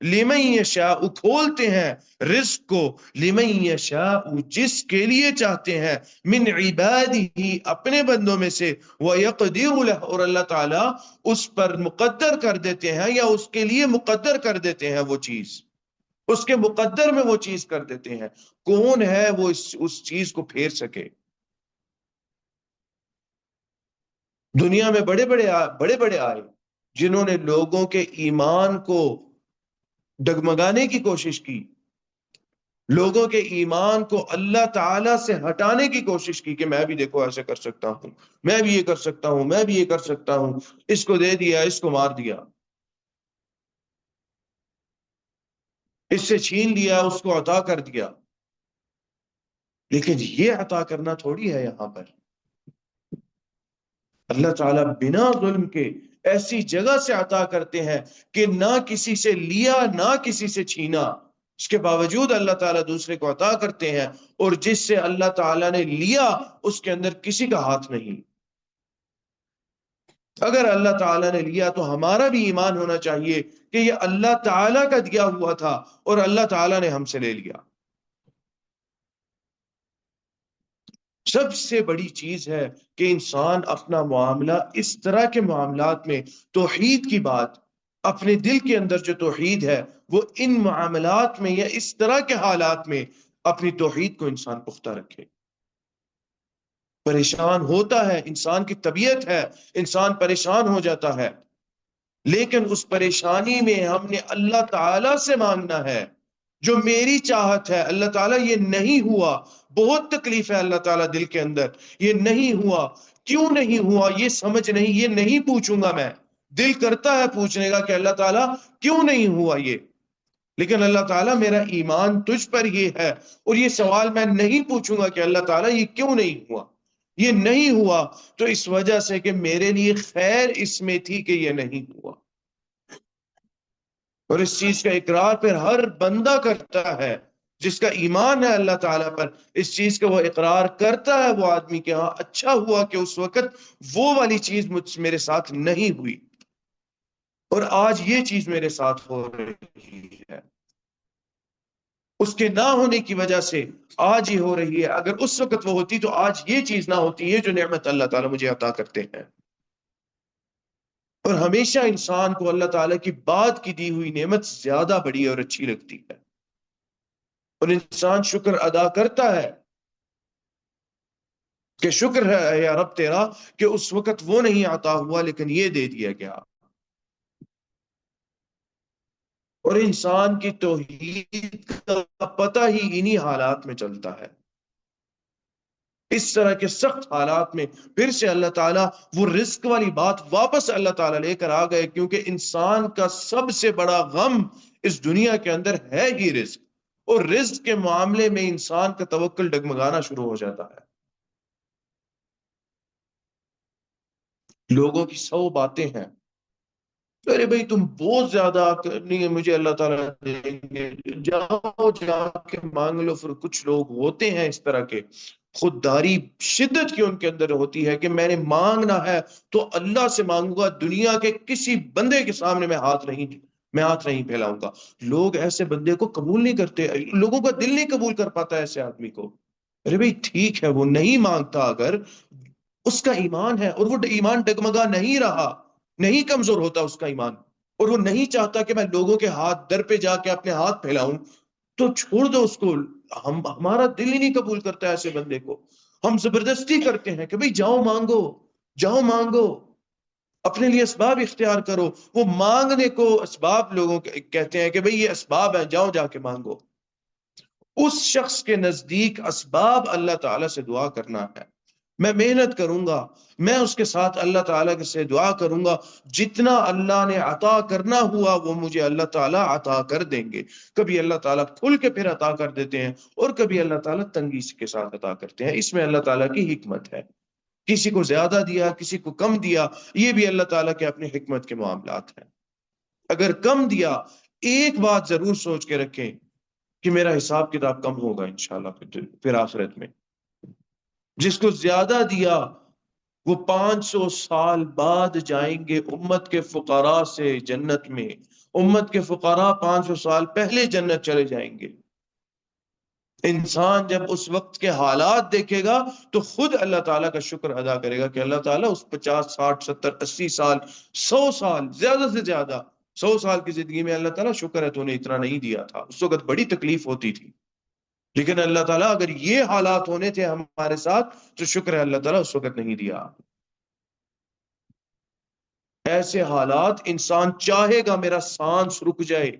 لمن یشاء، کھولتے ہیں رزق کو، لمن یشاء، جس کے لیے چاہتے ہیں، من عبادہ، اپنے بندوں میں سے، ویقدر لہ، اور اللہ تعالیٰ اس پر مقدر کر دیتے ہیں یا اس کے لیے مقدر کر دیتے ہیں وہ چیز، اس کے مقدر میں وہ چیز کر دیتے ہیں۔ کون ہے وہ اس چیز کو پھیر سکے؟ دنیا میں بڑے بڑے آئے جنہوں نے لوگوں کے ایمان کو ڈگمگانے کی کوشش کی، لوگوں کے ایمان کو اللہ تعالی سے ہٹانے کی کوشش کی کہ میں بھی دیکھو ایسے کر سکتا ہوں، میں بھی یہ کر سکتا ہوں، میں بھی یہ کر سکتا ہوں، اس کو دے دیا، اس کو مار دیا، اس سے چھین لیا، اس کو عطا کر دیا۔ لیکن یہ عطا کرنا تھوڑی ہے، یہاں پر اللہ تعالیٰ بنا ظلم کے ایسی جگہ سے عطا کرتے ہیں کہ نہ کسی سے لیا نہ کسی سے چھینا، اس کے باوجود اللہ تعالیٰ دوسرے کو عطا کرتے ہیں، اور جس سے اللہ تعالیٰ نے لیا اس کے اندر کسی کا ہاتھ نہیں۔ اگر اللہ تعالیٰ نے لیا تو ہمارا بھی ایمان ہونا چاہیے کہ یہ اللہ تعالیٰ کا دیا ہوا تھا اور اللہ تعالیٰ نے ہم سے لے لیا۔ سب سے بڑی چیز ہے کہ انسان اپنا معاملہ اس طرح کے معاملات میں توحید کی بات، اپنے دل کے اندر جو توحید ہے وہ ان معاملات میں یا اس طرح کے حالات میں اپنی توحید کو انسان پختہ رکھے۔ پریشان ہوتا ہے، انسان کی طبیعت ہے، انسان پریشان ہو جاتا ہے، لیکن اس پریشانی میں ہم نے اللہ تعالی سے مانگنا ہے جو میری چاہت ہے، اللہ تعالیٰ یہ نہیں ہوا، بہت تکلیف ہے اللہ تعالیٰ دل کے اندر، یہ نہیں ہوا، کیوں نہیں ہوا یہ سمجھ نہیں، یہ نہیں پوچھوں گا میں، دل کرتا ہے پوچھنے کا کہ اللہ تعالیٰ کیوں نہیں ہوا یہ، لیکن اللہ تعالیٰ میرا ایمان تجھ پر یہ ہے، اور یہ سوال میں نہیں پوچھوں گا کہ اللہ تعالیٰ یہ کیوں نہیں ہوا، یہ نہیں ہوا تو اس وجہ سے کہ میرے لیے خیر اس میں تھی کہ یہ نہیں ہوا۔ اور اس چیز کا اقرار پھر ہر بندہ کرتا ہے جس کا ایمان ہے اللہ تعالیٰ پر، اس چیز کا وہ اقرار کرتا ہے وہ آدمی کہ ہاں اچھا ہوا کہ اس وقت وہ والی چیز میرے ساتھ نہیں ہوئی، اور آج یہ چیز میرے ساتھ ہو رہی ہے، اس کے نہ ہونے کی وجہ سے آج ہی ہو رہی ہے، اگر اس وقت وہ ہوتی تو آج یہ چیز نہ ہوتی، یہ جو نعمت اللہ تعالیٰ مجھے عطا کرتے ہیں۔ اور ہمیشہ انسان کو اللہ تعالیٰ کی بعد کی دی ہوئی نعمت زیادہ بڑی اور اچھی لگتی ہے، اور انسان شکر ادا کرتا ہے کہ شکر ہے یا رب تیرا کہ اس وقت وہ نہیں عطا ہوا لیکن یہ دے دیا گیا۔ اور انسان کی توحید کا پتہ ہی انہی حالات میں چلتا ہے، اس طرح کے سخت حالات میں پھر سے اللہ تعالیٰ وہ رزق والی بات واپس اللہ تعالیٰ لے کر آ گئے، کیونکہ انسان کا سب سے بڑا غم اس دنیا کے اندر ہے ہی رزق، اور رزق کے معاملے میں انسان کا توکل ڈگمگانا شروع ہو جاتا ہے۔ لوگوں کی 100 باتیں ہیں، ارے بھائی تم بہت زیادہ نہیں ہے، مجھے اللہ تعالیٰ دیں گے، جاؤ جا کے مانگ لو۔ پھر کچھ لوگ ہوتے ہیں اس طرح کے، خودداری شدت کی ان کے اندر ہوتی ہے کہ میں نے مانگنا ہے تو اللہ سے مانگوں گا، دنیا کے کسی بندے کے سامنے میں ہاتھ نہیں پھیلاؤں گا۔ لوگ ایسے بندے کو قبول نہیں کرتے، لوگوں کا دل نہیں قبول کر پاتا ایسے آدمی کو۔ ارے بھائی ٹھیک ہے وہ نہیں مانگتا، اگر اس کا ایمان ہے اور وہ ایمان ڈگمگا نہیں رہا، نہیں کمزور ہوتا اس کا ایمان، اور وہ نہیں چاہتا کہ میں لوگوں کے ہاتھ در پہ جا کے اپنے ہاتھ پھیلاؤں، تو چھوڑ دو اس کو۔ ہمارا دل ہی نہیں قبول کرتا ایسے بندے کو، ہم زبردستی کرتے ہیں کہ بھئی جاؤ مانگو، جاؤ مانگو، اپنے لیے اسباب اختیار کرو۔ وہ مانگنے کو اسباب لوگوں کہتے ہیں کہ بھئی یہ اسباب ہیں، جاؤ جا کے مانگو۔ اس شخص کے نزدیک اسباب اللہ تعالیٰ سے دعا کرنا ہے، میں محنت کروں گا، میں اس کے ساتھ اللہ تعالیٰ سے دعا کروں گا، جتنا اللہ نے عطا کرنا ہوا وہ مجھے اللہ تعالیٰ عطا کر دیں گے۔ کبھی اللہ تعالیٰ کھل کے پھر عطا کر دیتے ہیں، اور کبھی اللہ تعالیٰ تنگی کے ساتھ عطا کرتے ہیں، اس میں اللہ تعالیٰ کی حکمت ہے، کسی کو زیادہ دیا کسی کو کم دیا، یہ بھی اللہ تعالیٰ کے اپنے حکمت کے معاملات ہیں۔ اگر کم دیا ایک بات ضرور سوچ کے رکھیں کہ میرا حساب کتاب کم ہوگا انشاءاللہ پھر آخرت میں. جس کو زیادہ دیا وہ 500 سال بعد جائیں گے امت کے فقراء سے جنت میں. امت کے فقراء 500 سال پہلے جنت چلے جائیں گے. انسان جب اس وقت کے حالات دیکھے گا تو خود اللہ تعالیٰ کا شکر ادا کرے گا کہ اللہ تعالیٰ اس 50 60 70 80 سال 100 سال زیادہ سے زیادہ 100 سال کی زندگی میں اللہ تعالیٰ شکر ہے تو نے اتنا نہیں دیا تھا. اس وقت بڑی تکلیف ہوتی تھی لیکن اللہ تعالیٰ اگر یہ حالات ہونے تھے ہمارے ساتھ تو شکر ہے اللہ تعالیٰ اس وقت نہیں دیا. ایسے حالات انسان چاہے گا میرا سانس رک جائے,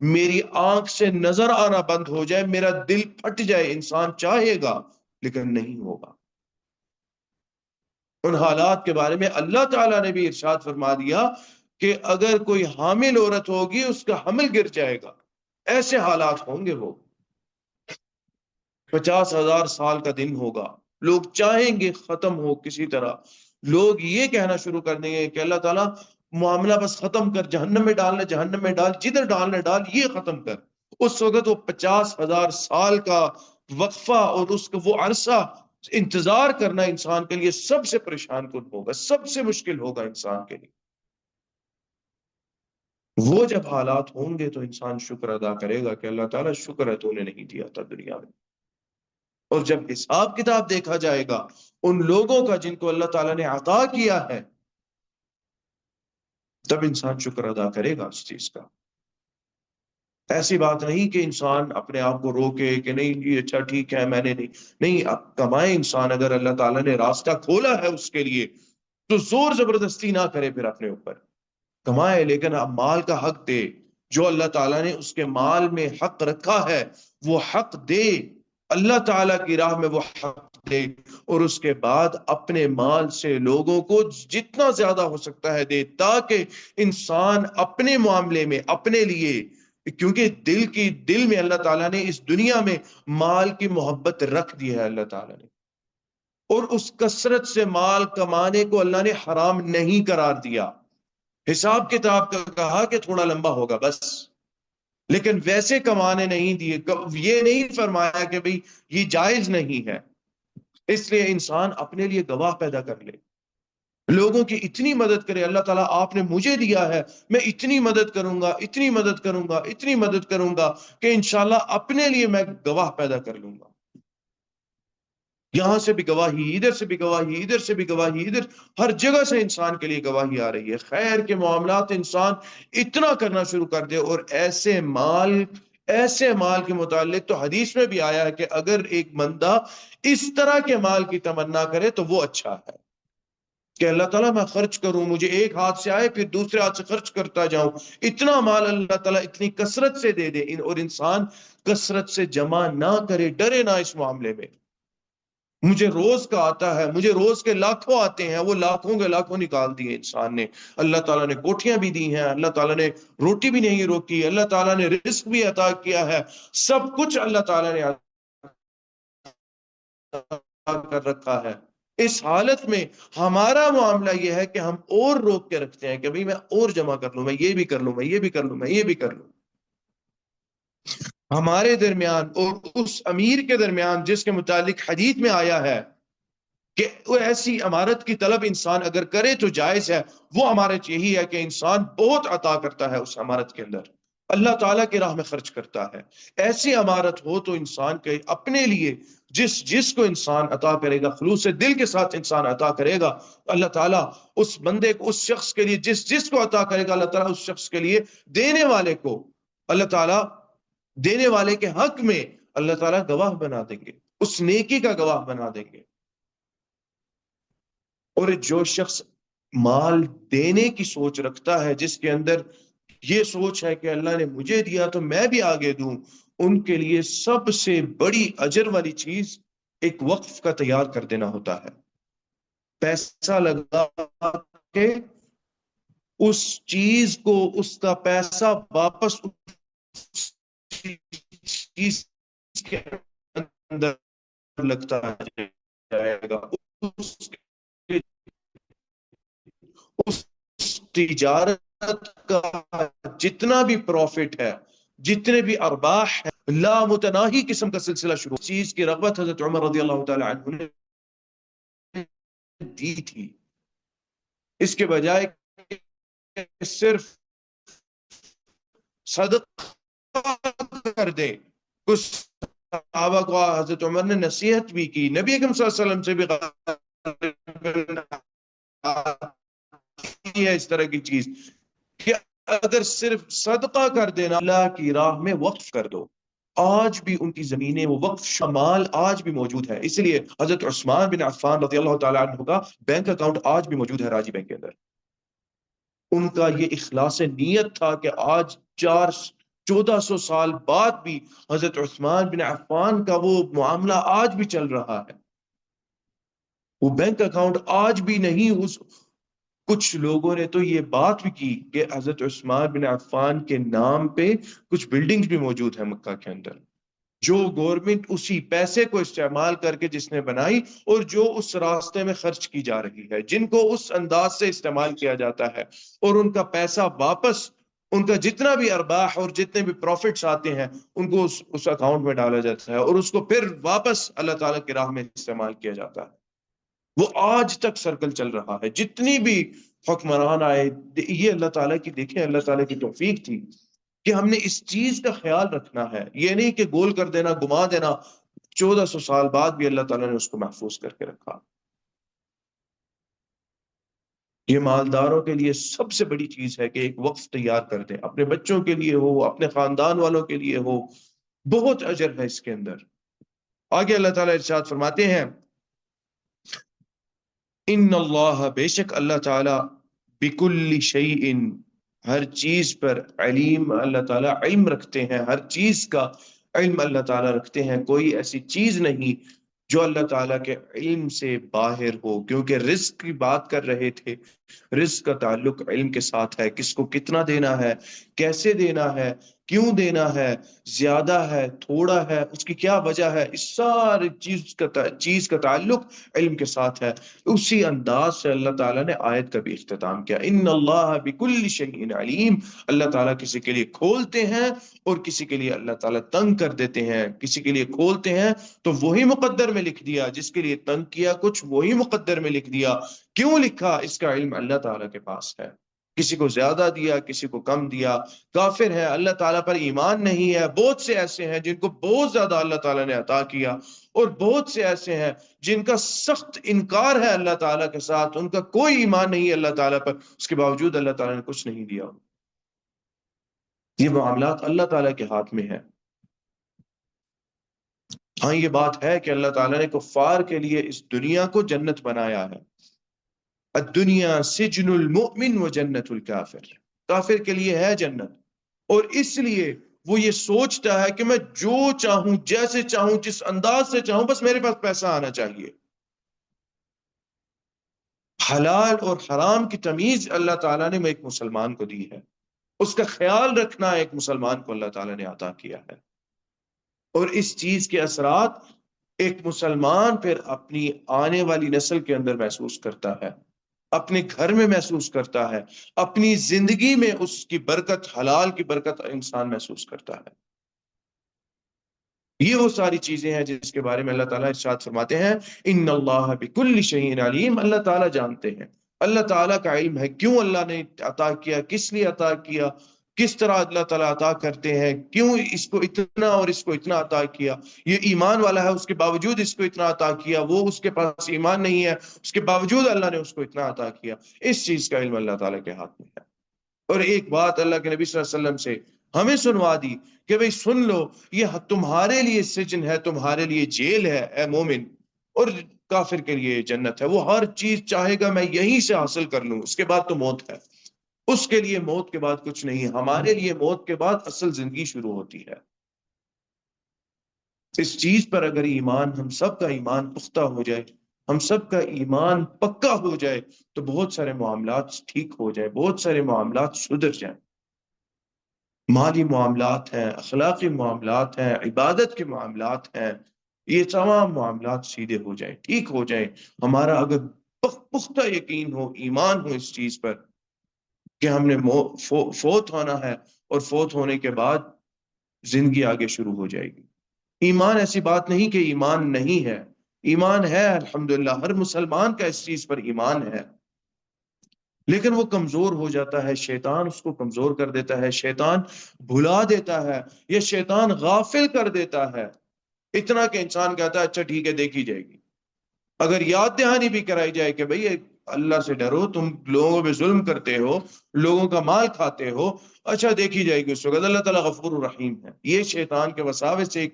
میری آنکھ سے نظر آنا بند ہو جائے, میرا دل پھٹ جائے, انسان چاہے گا لیکن نہیں ہوگا. ان حالات کے بارے میں اللہ تعالیٰ نے بھی ارشاد فرما دیا کہ اگر کوئی حامل عورت ہوگی اس کا حمل گر جائے گا. ایسے حالات ہوں گے. وہ 50,000 سال کا دن ہوگا, لوگ چاہیں گے ختم ہو کسی طرح. لوگ یہ کہنا شروع کر دیں گے کہ اللہ تعالیٰ معاملہ بس ختم کر, جہنم میں ڈالنا جہنم میں ڈال, جدھر ڈالنا ڈال, یہ ختم کر. اس وقت وہ 50,000 سال کا وقفہ اور اس کا وہ عرصہ انتظار کرنا انسان کے لیے سب سے پریشان کن ہوگا, سب سے مشکل ہوگا انسان کے لیے. وہ جب حالات ہوں گے تو انسان شکر ادا کرے گا کہ اللہ تعالیٰ شکر ہے تو نے نہیں دیا تھا دنیا میں. اور جب حساب کتاب دیکھا جائے گا ان لوگوں کا جن کو اللہ تعالیٰ نے عطا کیا ہے, تب انسان شکر ادا کرے گا اس چیز کا. ایسی بات نہیں کہ انسان اپنے آپ کو روکے کہ نہیں جی اچھا ٹھیک ہے میں نے نہیں اب کمائے انسان. اگر اللہ تعالیٰ نے راستہ کھولا ہے اس کے لیے تو زور زبردستی نہ کرے پھر اپنے اوپر. کمائے لیکن اب مال کا حق دے, جو اللہ تعالیٰ نے اس کے مال میں حق رکھا ہے وہ حق دے, اللہ تعالیٰ کی راہ میں وہ حق دے, اور اس کے بعد اپنے مال سے لوگوں کو جتنا زیادہ ہو سکتا ہے دے, تاکہ انسان اپنے معاملے میں اپنے لیے, کیونکہ دل میں اللہ تعالیٰ نے اس دنیا میں مال کی محبت رکھ دی ہے اللہ تعالیٰ نے, اور اس کثرت سے مال کمانے کو اللہ نے حرام نہیں قرار دیا. حساب کتاب کا کہا کہ تھوڑا لمبا ہوگا بس, لیکن ویسے کمانے نہیں دیے. یہ نہیں فرمایا کہ بھئی یہ جائز نہیں ہے. اس لیے انسان اپنے لیے گواہ پیدا کر لے, لوگوں کی اتنی مدد کرے. اللہ تعالیٰ آپ نے مجھے دیا ہے, میں اتنی مدد کروں گا, اتنی مدد کروں گا, اتنی مدد کروں گا کہ انشاءاللہ اپنے لیے میں گواہ پیدا کر لوں گا. یہاں سے بھی گواہی, ادھر سے بھی گواہی, ادھر سے بھی گواہی, ادھر ہر جگہ سے انسان کے لیے گواہی آ رہی ہے. خیر کے معاملات انسان اتنا کرنا شروع کر دے. اور ایسے مال کے متعلق تو حدیث میں بھی آیا ہے کہ اگر ایک بندہ اس طرح کے مال کی تمنا کرے تو وہ اچھا ہے کہ اللہ تعالیٰ میں خرچ کروں, مجھے ایک ہاتھ سے آئے پھر دوسرے ہاتھ سے خرچ کرتا جاؤں. اتنا مال اللہ تعالیٰ اتنی کثرت سے دے دے, اور انسان کثرت سے جمع نہ کرے, ڈرے نہ اس معاملے میں. مجھے روز کا آتا ہے, مجھے روز کے لاکھوں آتے ہیں, وہ لاکھوں کے لاکھوں نکال دیے انسان نے. اللہ تعالیٰ نے کوٹھیاں بھی دی ہیں, اللہ تعالیٰ نے روٹی بھی نہیں روکی, اللہ تعالیٰ نے رزق بھی عطا کیا ہے, سب کچھ اللہ تعالیٰ نے عطا کر رکھا ہے. اس حالت میں ہمارا معاملہ یہ ہے کہ ہم اور روک کے رکھتے ہیں کہ بھئی میں اور جمع کر لوں, میں یہ بھی کر لوں, میں یہ بھی کر لوں, میں یہ بھی کر لوں. ہمارے درمیان اور اس امیر کے درمیان جس کے متعلق حدیث میں آیا ہے کہ وہ ایسی امارت کی طلب انسان اگر کرے تو جائز ہے, وہ امارت یہی ہے کہ انسان بہت عطا کرتا ہے اس امارت کے اندر, اللہ تعالیٰ کی راہ میں خرچ کرتا ہے. ایسی امارت ہو تو انسان کے اپنے لیے جس کو انسان عطا کرے گا, خلوص دل کے ساتھ انسان عطا کرے گا, اللہ تعالیٰ اس بندے کو, اس شخص کے لیے جس کو عطا کرے گا اللہ تعالیٰ اس شخص کے لیے, دینے والے کو اللہ تعالیٰ دینے والے کے حق میں اللہ تعالیٰ گواہ بنا دیں گے, اس نیکی کا گواہ بنا دیں گے. اور جو شخص مال دینے کی سوچ رکھتا ہے, جس کے اندر یہ سوچ ہے کہ اللہ نے مجھے دیا تو میں بھی آگے دوں, ان کے لیے سب سے بڑی اجر والی چیز ایک وقف کا تیار کر دینا ہوتا ہے. پیسہ لگا کے اس چیز کو, اس کا پیسہ واپس چیز کے اندر لگتا جائے گا, اس تجارت کا جتنا بھی پروفٹ ہے، جتنے بھی ارباح ہے، لامتناہی قسم کا سلسلہ شروع، چیز کی رغبت حضرت عمر رضی اللہ تعالی عنہ نے دی تھی، اس کے بجائے کہ صرف صدقہ کر دیں۔ کچھ صحابہ کو حضرت عمر نے نصیحت بھی کی، نبی اکرم صلی اللہ علیہ وسلم سے بھی ہے اس طرح کی چیز کہ اگر صرف صدقہ کر دینا، اللہ کی راہ میں وقف کر دو۔ آج بھی ان کی زمینیں، وہ وقف شمال آج بھی موجود ہے، اس لیے حضرت عثمان بن عفان رضی اللہ تعالیٰ عنہ کا بینک اکاؤنٹ آج بھی موجود ہے راجی بینک کے اندر۔ ان کا یہ اخلاص نیت تھا کہ آج 1400 سال بعد بھی حضرت عثمان بن عفان کا وہ معاملہ آج بھی چل رہا ہے، وہ بینک اکاؤنٹ آج بھی نہیں۔ کچھ لوگوں نے تو یہ بات بھی کی کہ حضرت عثمان بن عفان کے نام پہ کچھ بلڈنگز بھی موجود ہیں مکہ کے اندر، جو گورنمنٹ اسی پیسے کو استعمال کر کے جس نے بنائی اور جو اس راستے میں خرچ کی جا رہی ہے، جن کو اس انداز سے استعمال کیا جاتا ہے، اور ان کا پیسہ واپس، ان کا جتنا بھی ارباح اور جتنے بھی پروفٹس آتے ہیں ان کو اس اکاؤنٹ میں ڈالا جاتا ہے، اور اس کو پھر واپس اللہ تعالیٰ کی راہ میں استعمال کیا جاتا ہے۔ وہ آج تک سرکل چل رہا ہے، جتنی بھی حکمران آئے، یہ اللہ تعالیٰ کی، دیکھیں اللہ تعالیٰ کی توفیق تھی کہ ہم نے اس چیز کا خیال رکھنا ہے، یہ نہیں کہ گول کر دینا، گما دینا۔ 1400 سال بعد بھی اللہ تعالیٰ نے اس کو محفوظ کر کے رکھا۔ یہ مالداروں کے لیے سب سے بڑی چیز ہے کہ ایک وقف تیار کر دیں، اپنے بچوں کے لیے ہو، اپنے خاندان والوں کے لیے ہو، بہت اجر ہے اس کے اندر۔ آگے اللہ تعالیٰ ارشاد فرماتے ہیں، ان اللہ، بے شک اللہ تعالیٰ، بکل شیء، ہر چیز پر، علیم، اللہ تعالیٰ علم رکھتے ہیں، ہر چیز کا علم اللہ تعالیٰ رکھتے ہیں، کوئی ایسی چیز نہیں جو اللہ تعالیٰ کے علم سے باہر ہو۔ کیونکہ رزق کی بات کر رہے تھے، رزق کا تعلق علم کے ساتھ ہے، کس کو کتنا دینا ہے، کیسے دینا ہے، کیوں دینا ہے، زیادہ ہے، تھوڑا ہے، اس کی کیا وجہ ہے، اس ساری چیز کا تعلق علم کے ساتھ ہے۔ اسی انداز سے اللہ تعالیٰ نے آیت کا بھی اختتام کیا، ان اللہ بکل شیء علیم، اللہ تعالیٰ کسی کے لیے کھولتے ہیں اور کسی کے لیے اللہ تعالیٰ تنگ کر دیتے ہیں۔ کسی کے لیے کھولتے ہیں تو وہی مقدر میں لکھ دیا، جس کے لیے تنگ کیا کچھ وہی مقدر میں لکھ دیا۔ کیوں لکھا؟ اس کا علم اللہ تعالیٰ کے پاس ہے، کسی کو زیادہ دیا، کسی کو کم دیا۔ کافر ہے، اللہ تعالیٰ پر ایمان نہیں ہے، بہت سے ایسے ہیں جن کو بہت زیادہ اللہ تعالیٰ نے عطا کیا، اور بہت سے ایسے ہیں جن کا سخت انکار ہے اللہ تعالیٰ کے ساتھ، ان کا کوئی ایمان نہیں ہے اللہ تعالیٰ پر، اس کے باوجود اللہ تعالیٰ نے کچھ نہیں دیا۔ یہ معاملات اللہ تعالیٰ کے ہاتھ میں ہے۔ ہاں یہ بات ہے کہ اللہ تعالیٰ نے کفار کے لیے اس دنیا کو جنت بنایا ہے، الدنیا سجن المؤمن و جنت الکافر، کافر کے لیے ہے جنت، اور اس لیے وہ یہ سوچتا ہے کہ میں جو چاہوں، جیسے چاہوں، جس انداز سے چاہوں، بس میرے پاس پیسہ آنا چاہیے۔ حلال اور حرام کی تمیز اللہ تعالیٰ نے ایک مسلمان کو دی ہے، اس کا خیال رکھنا ایک مسلمان کو اللہ تعالیٰ نے عطا کیا ہے، اور اس چیز کے اثرات ایک مسلمان پھر اپنی آنے والی نسل کے اندر محسوس کرتا ہے، اپنے گھر میں محسوس کرتا ہے، اپنی زندگی میں اس کی برکت، حلال کی برکت انسان محسوس کرتا ہے۔ یہ وہ ساری چیزیں ہیں جس کے بارے میں اللہ تعالیٰ ارشاد فرماتے ہیں، ان اللہ بکل شیء علیم، اللہ تعالیٰ جانتے ہیں، اللہ تعالیٰ کا علم ہے کیوں اللہ نے عطا کیا، کس لیے عطا کیا، کس طرح اللہ تعالیٰ عطا کرتے ہیں، کیوں اس کو اتنا اور اس کو اتنا عطا کیا، یہ ایمان والا ہے اس کے باوجود اس کو اتنا عطا کیا، وہ اس کے پاس ایمان نہیں ہے اس کے باوجود اللہ نے اس کو اتنا عطا کیا۔ اس چیز کا علم اللہ تعالیٰ کے ہاتھ میں ہے۔ اور ایک بات اللہ کے نبی صلی اللہ علیہ وسلم سے ہمیں سنوا دی کہ بھئی سن لو، یہ تمہارے لیے سجن ہے، تمہارے لیے جیل ہے اے مومن، اور کافر کے لیے جنت ہے۔ وہ ہر چیز چاہے گا میں یہیں سے حاصل کر لوں، اس کے بعد تو موت ہے، اس کے لیے موت کے بعد کچھ نہیں، ہمارے لیے موت کے بعد اصل زندگی شروع ہوتی ہے۔ اس چیز پر اگر ایمان، ہم سب کا ایمان پختہ ہو جائے، ہم سب کا ایمان پکا ہو جائے، تو بہت سارے معاملات ٹھیک ہو جائیں، بہت سارے معاملات سدھر جائیں، مالی معاملات ہیں، اخلاقی معاملات ہیں، عبادت کے معاملات ہیں، یہ تمام معاملات سیدھے ہو جائیں، ٹھیک ہو جائیں۔ ہمارا اگر پختہ یقین ہو، ایمان ہو اس چیز پر، کہ ہم نے فوت ہونا ہے، اور فوت ہونے کے بعد زندگی آگے شروع ہو جائے گی۔ ایمان ایسی بات نہیں کہ ایمان نہیں ہے، ایمان ہے الحمدللہ، ہر مسلمان کا اس چیز پر ایمان ہے، لیکن وہ کمزور ہو جاتا ہے، شیطان اس کو کمزور کر دیتا ہے، شیطان بھلا دیتا ہے، یہ شیطان غافل کر دیتا ہے، اتنا کہ انسان کہتا ہے اچھا ٹھیک ہے دیکھی جائے گی۔ اگر یاد دہانی بھی کرائی جائے کہ بھئی اللہ سے ڈرو، تم لوگوں پہ ظلم کرتے ہو، لوگوں کا مال کھاتے ہو، اچھا دیکھی جائے گی اس وقت، اللہ تعالیٰ غفور الرحیم ہے۔ یہ شیطان کے وساوس سے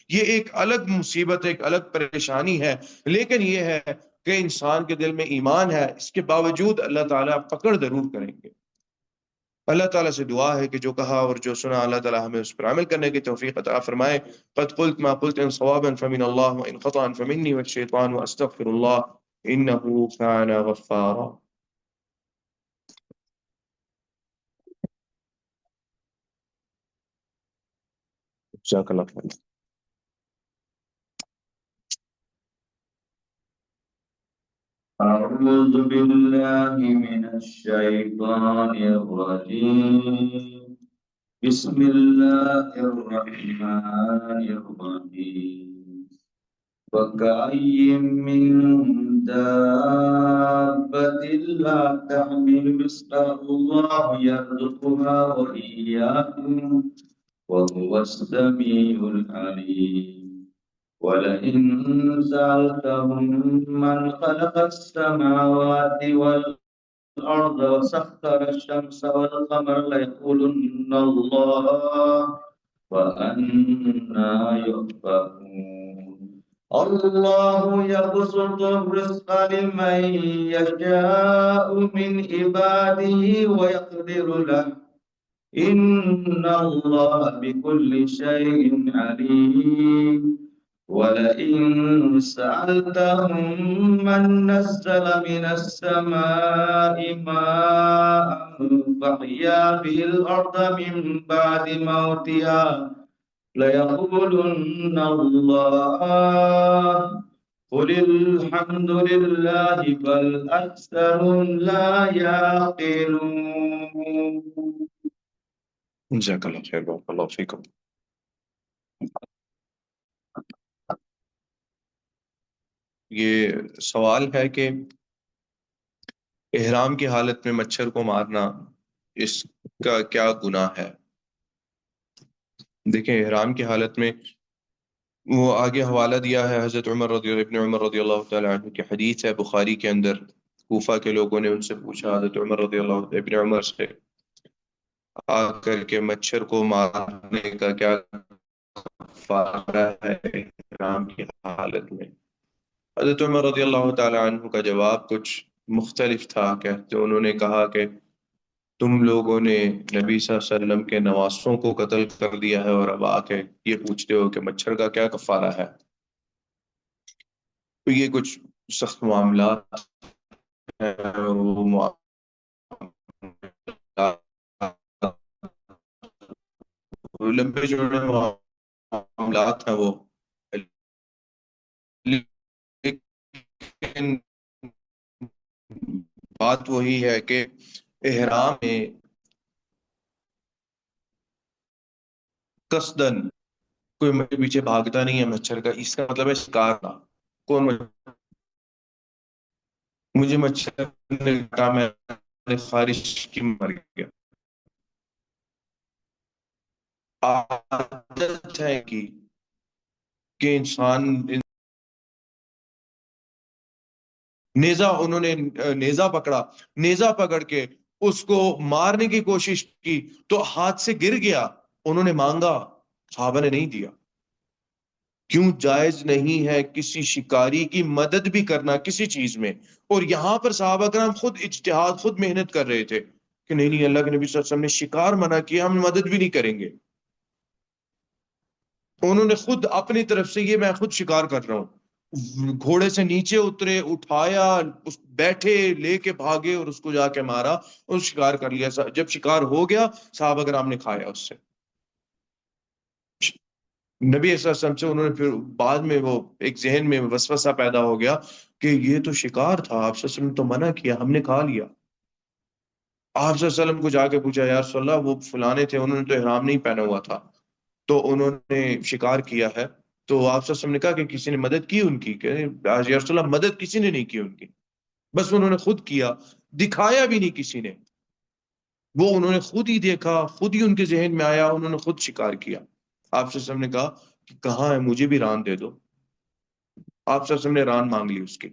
یہ ایک الگ مصیبت، ایک الگ پریشانی ہے، لیکن یہ ہے کہ انسان کے دل میں ایمان ہے، اس کے باوجود اللہ تعالیٰ پکڑ ضرور کریں گے۔ اللہ تعالیٰ سے دعا ہے کہ جو کہا اور جو سنا اللہ تعالیٰ ہمیں اس پر عمل کرنے کی توفیق عطا فرمائے۔ قد قلت ما قلت ان صوابا فمن اللہ وان خطأ فمنی والشیطان واستغفر اللہ انه كان غفارا۔ جزاک اللہ خیر۔ أعوذ بالله من الشيطان الرجيم. بسم الله الرحمن الرحيم. وكأي من دابة لا تحمل رزقها الله يرزقها وإياكم وهو السميع العليم. ولئن سألتهم من خلق السماوات والأرض وسخر الشمس والقمر ليقولن الله وأنا يؤفكون. الله يبسط الرزق لمن يشاء من عباده ويقدر له إن الله بكل شيء عليم. ولئن سألتهم من نزل من السماء ماء فأحيا به الأرض من بعد موتها ليقولن الله قل الحمد لله بل أكثرهم لا يعقلون. جزاک اللہ خیر، بارک اللہ فیکم۔ یہ سوال ہے کہ احرام کی حالت میں مچھر کو مارنا اس کا کیا گناہ ہے؟ دیکھیں احرام کی حالت میں وہ آگے حوالہ دیا ہے حضرت ابن عمر رضی اللہ تعالیٰ عنہ کی حدیث ہے بخاری کے اندر۔ کوفہ کے لوگوں نے ان سے پوچھا حضرت ابن عمر سے آ کر کے مچھر کو مارنے کا کیا کفارہ ہے احرام کی حالت میں؟ حضرت عمر رضی اللہ تعالیٰ عنہ کا جواب کچھ مختلف تھا، کہتے انہوں نے کہا کہ تم لوگوں نے نبی صلی اللہ علیہ وسلم کے نواسوں کو قتل کر دیا ہے اور اب آ کے یہ پوچھتے ہو کہ مچھر کا کیا کفارہ ہے۔ تو یہ کچھ سخت معاملات ہیں، اور وہ لمبے چوڑے معاملات ہیں وہ، لیکن بات وہی ہے کہ احرام میں قصدن کوئی میرے پیچھے بھاگتا نہیں ہے مچھر کا، اس کا مطلب ہے شکار نہ کون مجھے مچھر نے کاٹا، میں خارش کی مر گیا۔ عادت ہے کہ انسان انہوں نے نیزہ پکڑا، نیزہ پکڑ کے اس کو مارنے کی کوشش کی تو ہاتھ سے گر گیا، انہوں نے مانگا، صحابہ نے نہیں دیا۔ کیوں جائز نہیں ہے کسی شکاری کی مدد بھی کرنا کسی چیز میں؟ اور یہاں پر صحابہ کرام خود اجتہاد، خود محنت کر رہے تھے کہ نہیں اللہ کے نبی صلی اللہ علیہ وسلم نے شکار منع کیا، ہم مدد بھی نہیں کریں گے۔ انہوں نے خود اپنی طرف سے یہ میں خود شکار کر رہا ہوں، گھوڑے سے نیچے اترے، اٹھایا، بیٹھے، لے کے بھاگے اور اس کو جا کے مارا اور شکار کر لیا۔ جب شکار ہو گیا صحابہ کرام نے کھایا اس سے۔ نبی صلی اللہ علیہ وسلم سے انہوں نے پھر بعد میں وہ ایک ذہن میں وسوسہ پیدا ہو گیا کہ یہ تو شکار تھا، آپ صلی اللہ علیہ وسلم نے تو منع کیا، ہم نے کھا لیا۔ آپ صلی اللہ علیہ وسلم کو جا کے پوچھا، یا رسول اللہ وہ فلانے تھے، انہوں نے تو احرام نہیں پہنا ہوا تھا، تو انہوں نے شکار کیا ہے، تو آپ صلی اللہ علیہ وسلم نے کہا کہ کسی نے مدد کی ان کی؟ کہ یا رسول اللہ مدد کسی نے نہیں کی ان کی، بس انہوں نے خود کیا، دکھایا بھی نہیں کسی نے، وہ انہوں نے خود ہی دیکھا، خود ہی ان کے ذہن میں آیا، انہوں نے خود شکار کیا۔ آپ صلی اللہ علیہ وسلم نے کہا کہ کہاں ہے، مجھے بھی ران دے دو۔ آپ صلی اللہ علیہ وسلم نے ران مانگ لی اس کی۔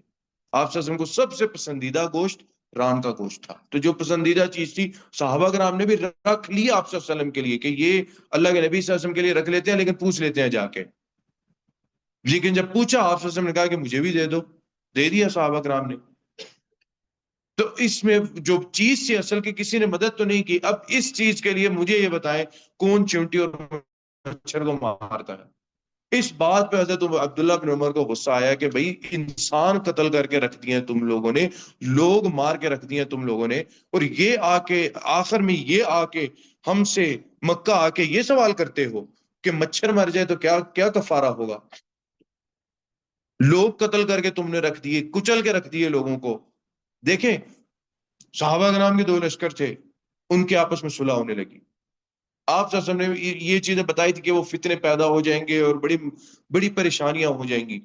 آپ صلی اللہ علیہ وسلم کو سب سے پسندیدہ گوشت ران کا گوشت تھا، تو جو پسندیدہ چیز تھی صحابہ کرام نے بھی رکھ لی آپ صلی اللہ علیہ وسلم کے لیے، کہ یہ اللہ کے نبی صلی اللہ علیہ وسلم کے لیے رکھ لیتے ہیں لیکن پوچھ لیتے ہیں جا کے، لیکن جب پوچھا آپ صلی اللہ علیہ وسلم نے کہا کہ مجھے بھی دے دو، دے دیا صحابہ کرام نے۔ تو اس میں جو چیز تھی اصل کی، کسی نے مدد تو نہیں کی۔ اب اس چیز کے لیے مجھے یہ بتائیں کون چونٹی اور مچھر کو مارتا ہے؟ اس بات پہ حضرت عبداللہ بن عمر کو غصہ آیا کہ بھئی انسان قتل کر کے رکھ دیے تم لوگوں نے، لوگ مار کے رکھ دیے تم لوگوں نے، اور یہ آ کے آخر میں یہ آ کے ہم سے مکہ آ کے یہ سوال کرتے ہو کہ مچھر مر جائے تو کیا کیا کفارہ ہوگا؟ لوگ قتل کر کے تم نے رکھ دیے، کچل کے رکھ دیے لوگوں کو۔ دیکھیں صحابہ کے نام کے دو لشکر تھے، ان کے آپس میں صلح ہونے لگی۔ آپ صلی اللہ علیہ وسلم نے یہ چیزیں بتائی تھی کہ وہ فتنے پیدا ہو جائیں گے اور بڑی بڑی پریشانیاں ہو جائیں گی،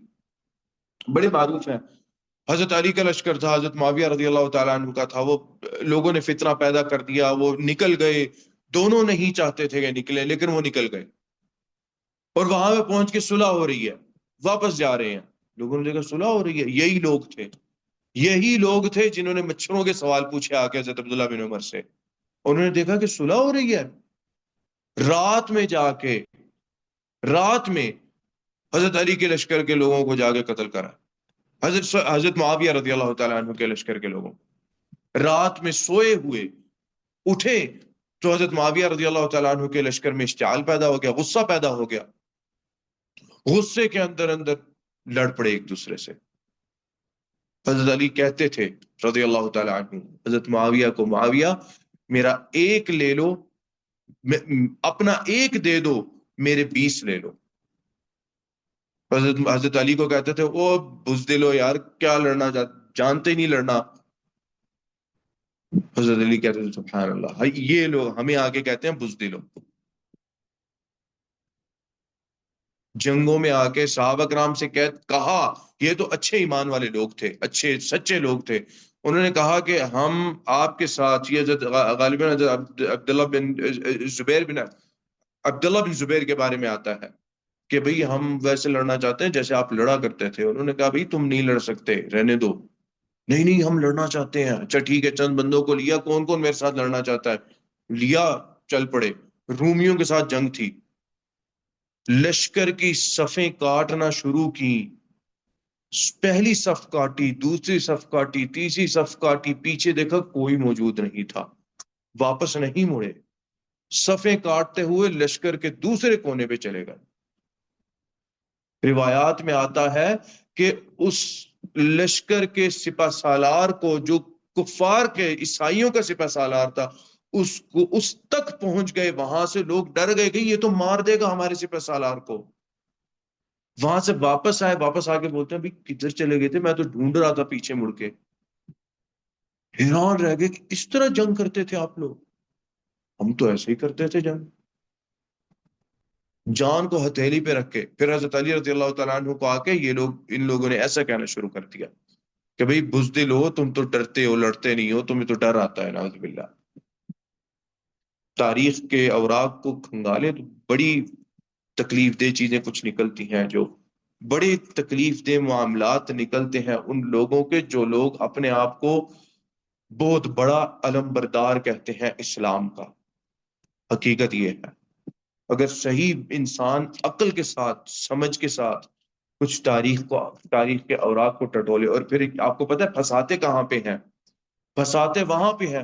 بڑے معروف ہیں۔ حضرت علی کا لشکر تھا، حضرت معاویہ رضی اللہ تعالیٰ عنہ کا تھا، وہ لوگوں نے فتنہ پیدا کر دیا، وہ نکل گئے، دونوں نہیں چاہتے تھے کہ نکلے لیکن وہ نکل گئے، اور وہاں پہ پہنچ کے صلح ہو رہی ہے، واپس جا رہے ہیں، لوگوں نے دیکھا صلح ہو رہی ہے، یہی لوگ تھے جنہوں نے مچھروں کے سوال پوچھے آ کے حضرت عبداللہ بن عمر سے، انہوں نے دیکھا کہ صلح ہو رہی ہے، رات میں جا کے، رات میں حضرت علی کے لشکر کے لوگوں کو جا کے قتل کرا، حضرت معاویہ رضی اللہ تعالیٰ عنہ کے لشکر کے لوگوں، رات میں سوئے ہوئے اٹھے تو حضرت معاویہ رضی اللہ تعالیٰ عنہ کے لشکر میں اشتعال پیدا ہو گیا، غصہ پیدا ہو گیا، غصے کے اندر اندر لڑ پڑے ایک دوسرے سے۔ حضرت علی کہتے تھے رضی اللہ تعالیٰ عنہ حضرت معاویہ کو، معاویہ میرا ایک لے لو، اپنا ایک دے دو، میرے 20 لے لو۔ حضرت علی کو کہتے تھے او بزدلو یار، کیا لڑنا جانتے ہی نہیں لڑنا۔ حضرت علی کہتے تھے سبحان اللہ، یہ لوگ ہمیں آگے کہتے ہیں بزدلو۔ جنگوں میں آ کے صحابہ کرام سے کہا، یہ تو اچھے ایمان والے لوگ تھے، اچھے سچے لوگ تھے، انہوں نے کہا کہ ہم آپ کے ساتھ، یہ حضرت غالباً حضرت عبداللہ بن زبیر کے بارے میں آتا ہے کہ بھئی ہم ویسے لڑنا چاہتے ہیں جیسے آپ لڑا کرتے تھے۔ انہوں نے کہا بھئی تم نہیں لڑ سکتے، رہنے دو۔ نہیں نہیں ہم لڑنا چاہتے ہیں۔ اچھا ٹھیک ہے، چند بندوں کو لیا، کون کون میرے ساتھ لڑنا چاہتا ہے؟ لیا، چل پڑے۔ رومیوں کے ساتھ جنگ تھی، لشکر کی صفیں کاٹنا شروع کی، پہلی صف کاٹی، دوسری صف کاٹی، تیسری صف کاٹی، پیچھے دیکھا کوئی موجود نہیں تھا، واپس نہیں مڑے، صفیں کاٹتے ہوئے لشکر کے دوسرے کونے پہ چلے گئے۔ روایات میں آتا ہے کہ اس لشکر کے سپہ سالار کو، جو کفار کے عیسائیوں کا سپہ سالار تھا، اس کو اس تک پہنچ گئے، وہاں سے لوگ ڈر گئے کہ یہ تو مار دے گا ہمارے سپہ سالار کو۔ وہاں سے واپس آئے، واپس آ کے بولتے ہیں بھائی کدھر چلے گئے تھے، میں تو ڈھونڈ رہا تھا پیچھے مڑ کے۔ حیران رہ گئے کہ اس طرح جنگ کرتے تھے آپ لوگ؟ ہم تو ایسے ہی کرتے تھے جنگ، جان کو ہتھیلی پہ رکھ کے۔ پھر حضرت علی رضی اللہ تعالیٰ عنہ کو آ کے یہ لوگ، ان لوگوں نے ایسا کہنا شروع کر دیا کہ بھئی بزدل ہو تم، تو ڈرتے ہو، لڑتے نہیں ہو، تمہیں تو ڈر آتا ہے، نعوذ باللہ۔ تاریخ کے اوراق کو کھنگالے تو بڑی تکلیف دہ چیزیں کچھ نکلتی ہیں، جو بڑے تکلیف دہ معاملات نکلتے ہیں ان لوگوں کے جو لوگ اپنے آپ کو بہت بڑا علم بردار کہتے ہیں اسلام کا۔ حقیقت یہ ہے، اگر صحیح انسان عقل کے ساتھ، سمجھ کے ساتھ کچھ تاریخ کے اوراق کو ٹٹولے، اور پھر آپ کو پتہ ہے پھنساتے کہاں پہ ہیں؟ پھنساتے وہاں پہ ہیں،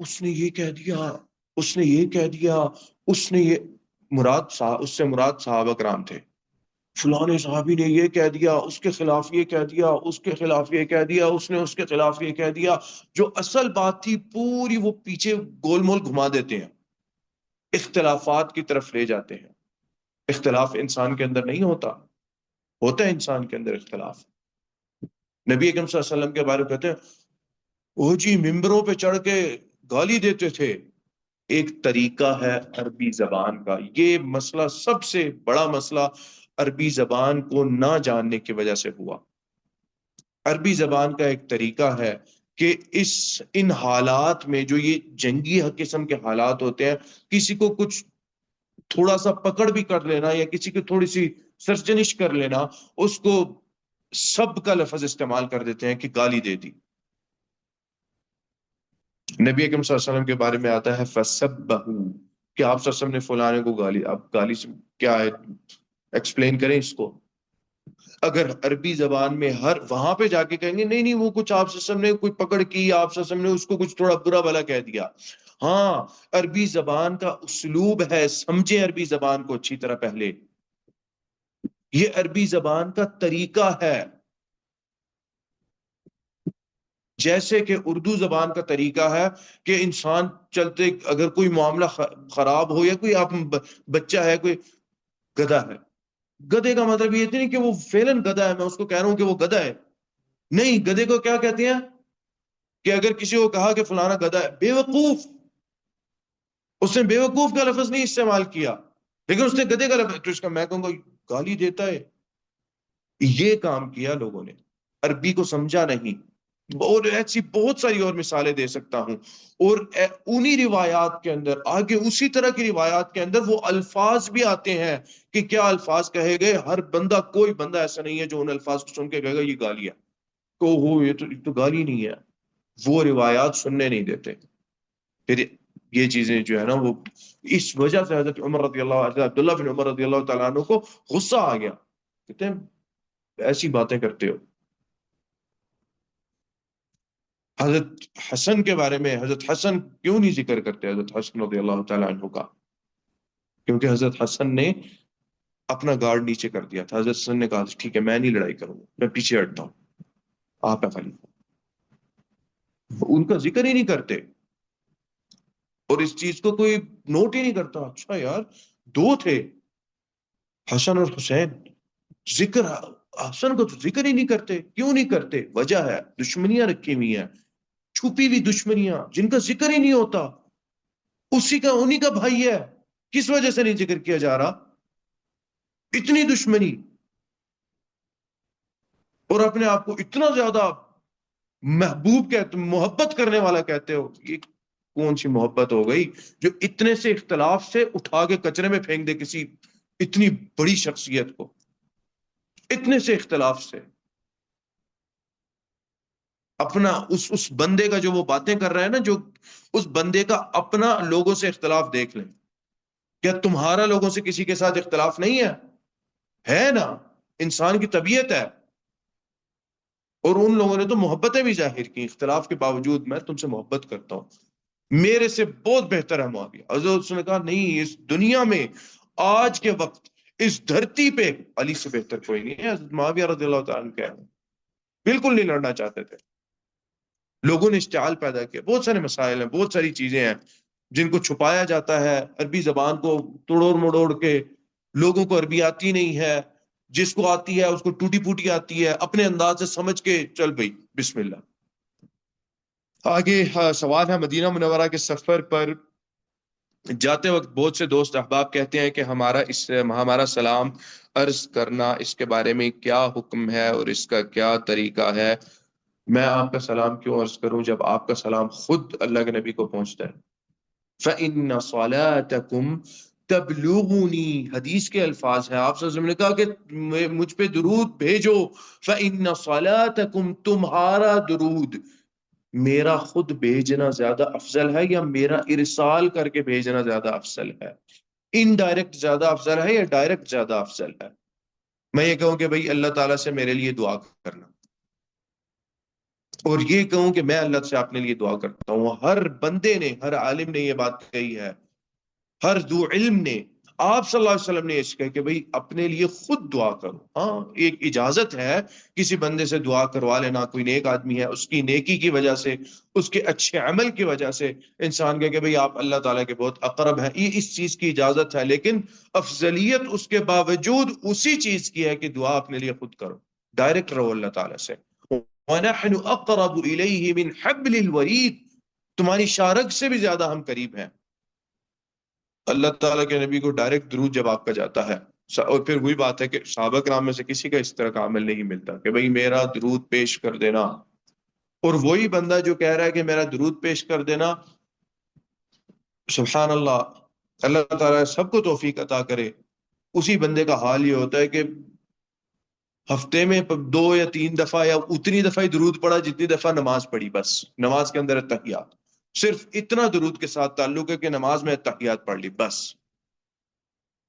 اس نے یہ کہہ دیا، اس نے یہ کہہ دیا، اس نے یہ، اس سے مراد صحابہ کرام تھے، فلاں صحابی نے یہ کہہ دیا، اس کے خلاف یہ کہہ دیا، اس کے خلاف یہ کہہ دیا، اس نے اس کے خلاف یہ کہہ دیا، جو اصل بات تھی پوری وہ پیچھے گول مول گھما دیتے ہیں، اختلافات کی طرف لے جاتے ہیں۔ اختلاف انسان کے اندر نہیں ہوتا، ہوتا ہے انسان کے اندر اختلاف۔ نبی اکرم صلی اللہ علیہ وسلم کے بارے میں کہتے ہیں او جی ممبروں پہ چڑھ کے گالی دیتے تھے، ایک طریقہ ہے عربی زبان کا. یہ مسئلہ سب سے بڑا مسئلہ عربی زبان کو نہ جاننے کی وجہ سے ہوا. عربی زبان کا ایک طریقہ ہے کہ ان حالات میں جو یہ جنگی قسم کے حالات ہوتے ہیں، کسی کو کچھ تھوڑا سا پکڑ بھی کر لینا یا کسی کو تھوڑی سی سرچنش کر لینا، اس کو سب کا لفظ استعمال کر دیتے ہیں کہ گالی دے دی. نبی اکرم صلی اللہ علیہ وسلم کے بارے میں آتا ہے فَسَبَّهُ، کہ آپ صلی اللہ علیہ وسلم نے فلانے کو گالی. اب گالی سے کیا ہے، ایکسپلین کریں اس کو. اگر عربی زبان میں ہر وہاں پہ جا کے کہیں گے نہیں وہ کچھ آپ صلی اللہ علیہ وسلم نے کوئی پکڑ کی، آپ صلی اللہ علیہ وسلم نے اس کو کچھ تھوڑا برا بھلا کہہ دیا. ہاں، عربی زبان کا اسلوب ہے، سمجھیں عربی زبان کو اچھی طرح پہلے. یہ عربی زبان کا طریقہ ہے. جیسے کہ اردو زبان کا طریقہ ہے کہ انسان چلتے اگر کوئی معاملہ خراب ہو یا کوئی آپ بچہ ہے، کوئی گدھا ہے، گدھے کا مطلب یہ نہیں کہ وہ فعلاً گدھا ہے، میں اس کو کہہ رہا ہوں کہ وہ گدھا ہے. نہیں، گدھے کو کیا کہتے ہیں کہ اگر کسی کو کہا کہ فلانا گدھا ہے، بے وقوف، اس نے بے وقوف کا لفظ نہیں استعمال کیا، لیکن اس نے گدھے کا لفظ، تو اس کا میں کہوں گا گالی دیتا ہے. یہ کام کیا لوگوں نے، عربی کو سمجھا نہیں. اور ایسی بہت ساری اور مثالیں دے سکتا ہوں. اور انہی روایات کے اندر آگے اسی طرح کی روایات کے اندر وہ الفاظ بھی آتے ہیں کہ کیا الفاظ کہے گئے. ہر بندہ، کوئی بندہ ایسا نہیں ہے جو ان الفاظ کو سن کے کہے گا یہ گالی ہے، تو وہ یہ تو گالی نہیں ہے. وہ روایات سننے نہیں دیتے. پھر یہ چیزیں جو ہے نا، وہ اس وجہ سے حضرت عمر رضی اللہ عنہ، عبداللہ بن عمر رضی اللہ تعالیٰ عنہ کو غصہ آ گیا. کہتے ہیں ایسی باتیں کرتے ہو. حضرت حسن کے بارے میں، حضرت حسن کیوں نہیں ذکر کرتے حضرت حسن رضی اللہ تعالیٰ عنہ کا؟ کیونکہ حضرت حسن نے اپنا گارڈ نیچے کر دیا تھا. حضرت حسن نے کہا ٹھیک ہے میں نہیں لڑائی کروں گا، میں پیچھے ہٹتا ہوں، آپ ہے خلیفہ. ان کا ذکر ہی نہیں کرتے اور اس چیز کو کوئی نوٹ ہی نہیں کرتا. اچھا یار، دو تھے حسن اور حسین، ذکر حسن کو تو ذکر ہی نہیں کرتے. کیوں نہیں کرتے؟ وجہ ہے، دشمنیاں رکھی ہوئی ہیں، چھپی ہوئی دشمنیاں جن کا ذکر ہی نہیں ہوتا. انہی کا بھائی ہے، کس وجہ سے نہیں ذکر کیا جا رہا؟ اتنی دشمنی، اور اپنے آپ کو اتنا زیادہ محبوب کہتے، محبت کرنے والا کہتے ہو. یہ کون سی محبت ہو گئی جو اتنے سے اختلاف سے اٹھا کے کچرے میں پھینک دے کسی اتنی بڑی شخصیت کو، اتنے سے اختلاف سے. اپنا اس بندے کا جو وہ باتیں کر رہا ہے نا، جو اس بندے کا اپنا لوگوں سے اختلاف دیکھ لیں. کیا تمہارا لوگوں سے کسی کے ساتھ اختلاف نہیں ہے نا؟ انسان کی طبیعت ہے. اور ان لوگوں نے تو محبتیں بھی ظاہر کی، اختلاف کے باوجود میں تم سے محبت کرتا ہوں، میرے سے بہت بہتر ہے معاویہ. حضرت نے کہا نہیں، اس دنیا میں آج کے وقت اس دھرتی پہ علی سے بہتر کوئی نہیں ہے. حضرت معاویہ رضی اللہ تعالیٰ عنہ کہہ بالکل نہیں لڑنا چاہتے تھے. لوگوں نے اشتعال پیدا کیا. بہت سارے مسائل ہیں، بہت ساری چیزیں ہیں جن کو چھپایا جاتا ہے. عربی زبان کو توڑ مڑوڑ کے، لوگوں کو عربی آتی نہیں ہے، جس کو آتی ہے اس کو ٹوٹی پوٹی آتی ہے، اپنے انداز سے سمجھ کے چل بھئی بسم اللہ. آگے سوال ہے، مدینہ منورہ کے سفر پر جاتے وقت بہت سے دوست احباب کہتے ہیں کہ ہمارا سلام عرض کرنا، اس کے بارے میں کیا حکم ہے اور اس کا کیا طریقہ ہے؟ میں آپ کا سلام کیوں عرض کروں جب آپ کا سلام خود اللہ کے نبی کو پہنچتا ہے؟ فَإِنَّ صَلَاتَكُمْ تبلغنی، حدیث کے الفاظ ہیں. آپ صلی اللہ علیہ وسلم نے کہا کہ مجھ پہ درود بھیجو. فَإِنَّ صَلَاتَكُمْ، تمہارا درود میرا خود بھیجنا زیادہ افضل ہے یا میرا ارسال کر کے بھیجنا زیادہ افضل ہے؟ انڈائریکٹ زیادہ افضل ہے یا ڈائریکٹ زیادہ افضل ہے؟ میں یہ کہوں کہ بھئی اللہ تعالیٰ سے میرے لیے دعا کرنا، اور یہ کہوں کہ میں اللہ سے اپنے لیے دعا کرتا ہوں. ہر بندے نے، ہر عالم نے یہ بات کہی ہے، ہر ذو علم نے. آپ صلی اللہ علیہ وسلم نے اس کہا کہ بھئی اپنے لیے خود دعا کرو. ہاں، ایک اجازت ہے کسی بندے سے دعا کروا لینا، کوئی نیک آدمی ہے، اس کی نیکی کی وجہ سے، اس کے اچھے عمل کی وجہ سے انسان کہے کہ بھئی آپ اللہ تعالیٰ کے بہت اقرب ہیں، یہ اس چیز کی اجازت ہے. لیکن افضلیت اس کے باوجود اسی چیز کی ہے کہ دعا اپنے لیے خود کرو، ڈائریکٹ رہو اللہ تعالیٰ سے. وَنَحْنُ أَقْرَبُ إِلَيْهِ مِنْ حَبْلِ الْوَرِيدِ. تمہاری شارک سے بھی زیادہ ہم قریب ہیں۔ اللہ تعالیٰ کے نبی کو ڈائریکٹ درود جب آپ کا جاتا ہے، اور پھر وہی بات ہے کہ صحابہ کرام میں سے کسی کا اس طرح کا عمل نہیں ملتا کہ بھئی میرا درود پیش کر دینا، اور وہی بندہ جو کہہ رہا ہے کہ میرا درود پیش کر دینا، سبحان اللہ، اللہ تعالیٰ سب کو توفیق عطا کرے، اسی بندے کا حال یہ ہوتا ہے کہ ہفتے میں 2 یا 3 دفعہ یا اتنی دفعہ ہی درود پڑا جتنی دفعہ نماز پڑھی، بس نماز کے اندر اتحیات، صرف اتنا درود کے ساتھ تعلق ہے کہ نماز میں اتحیات پڑھ لی بس۔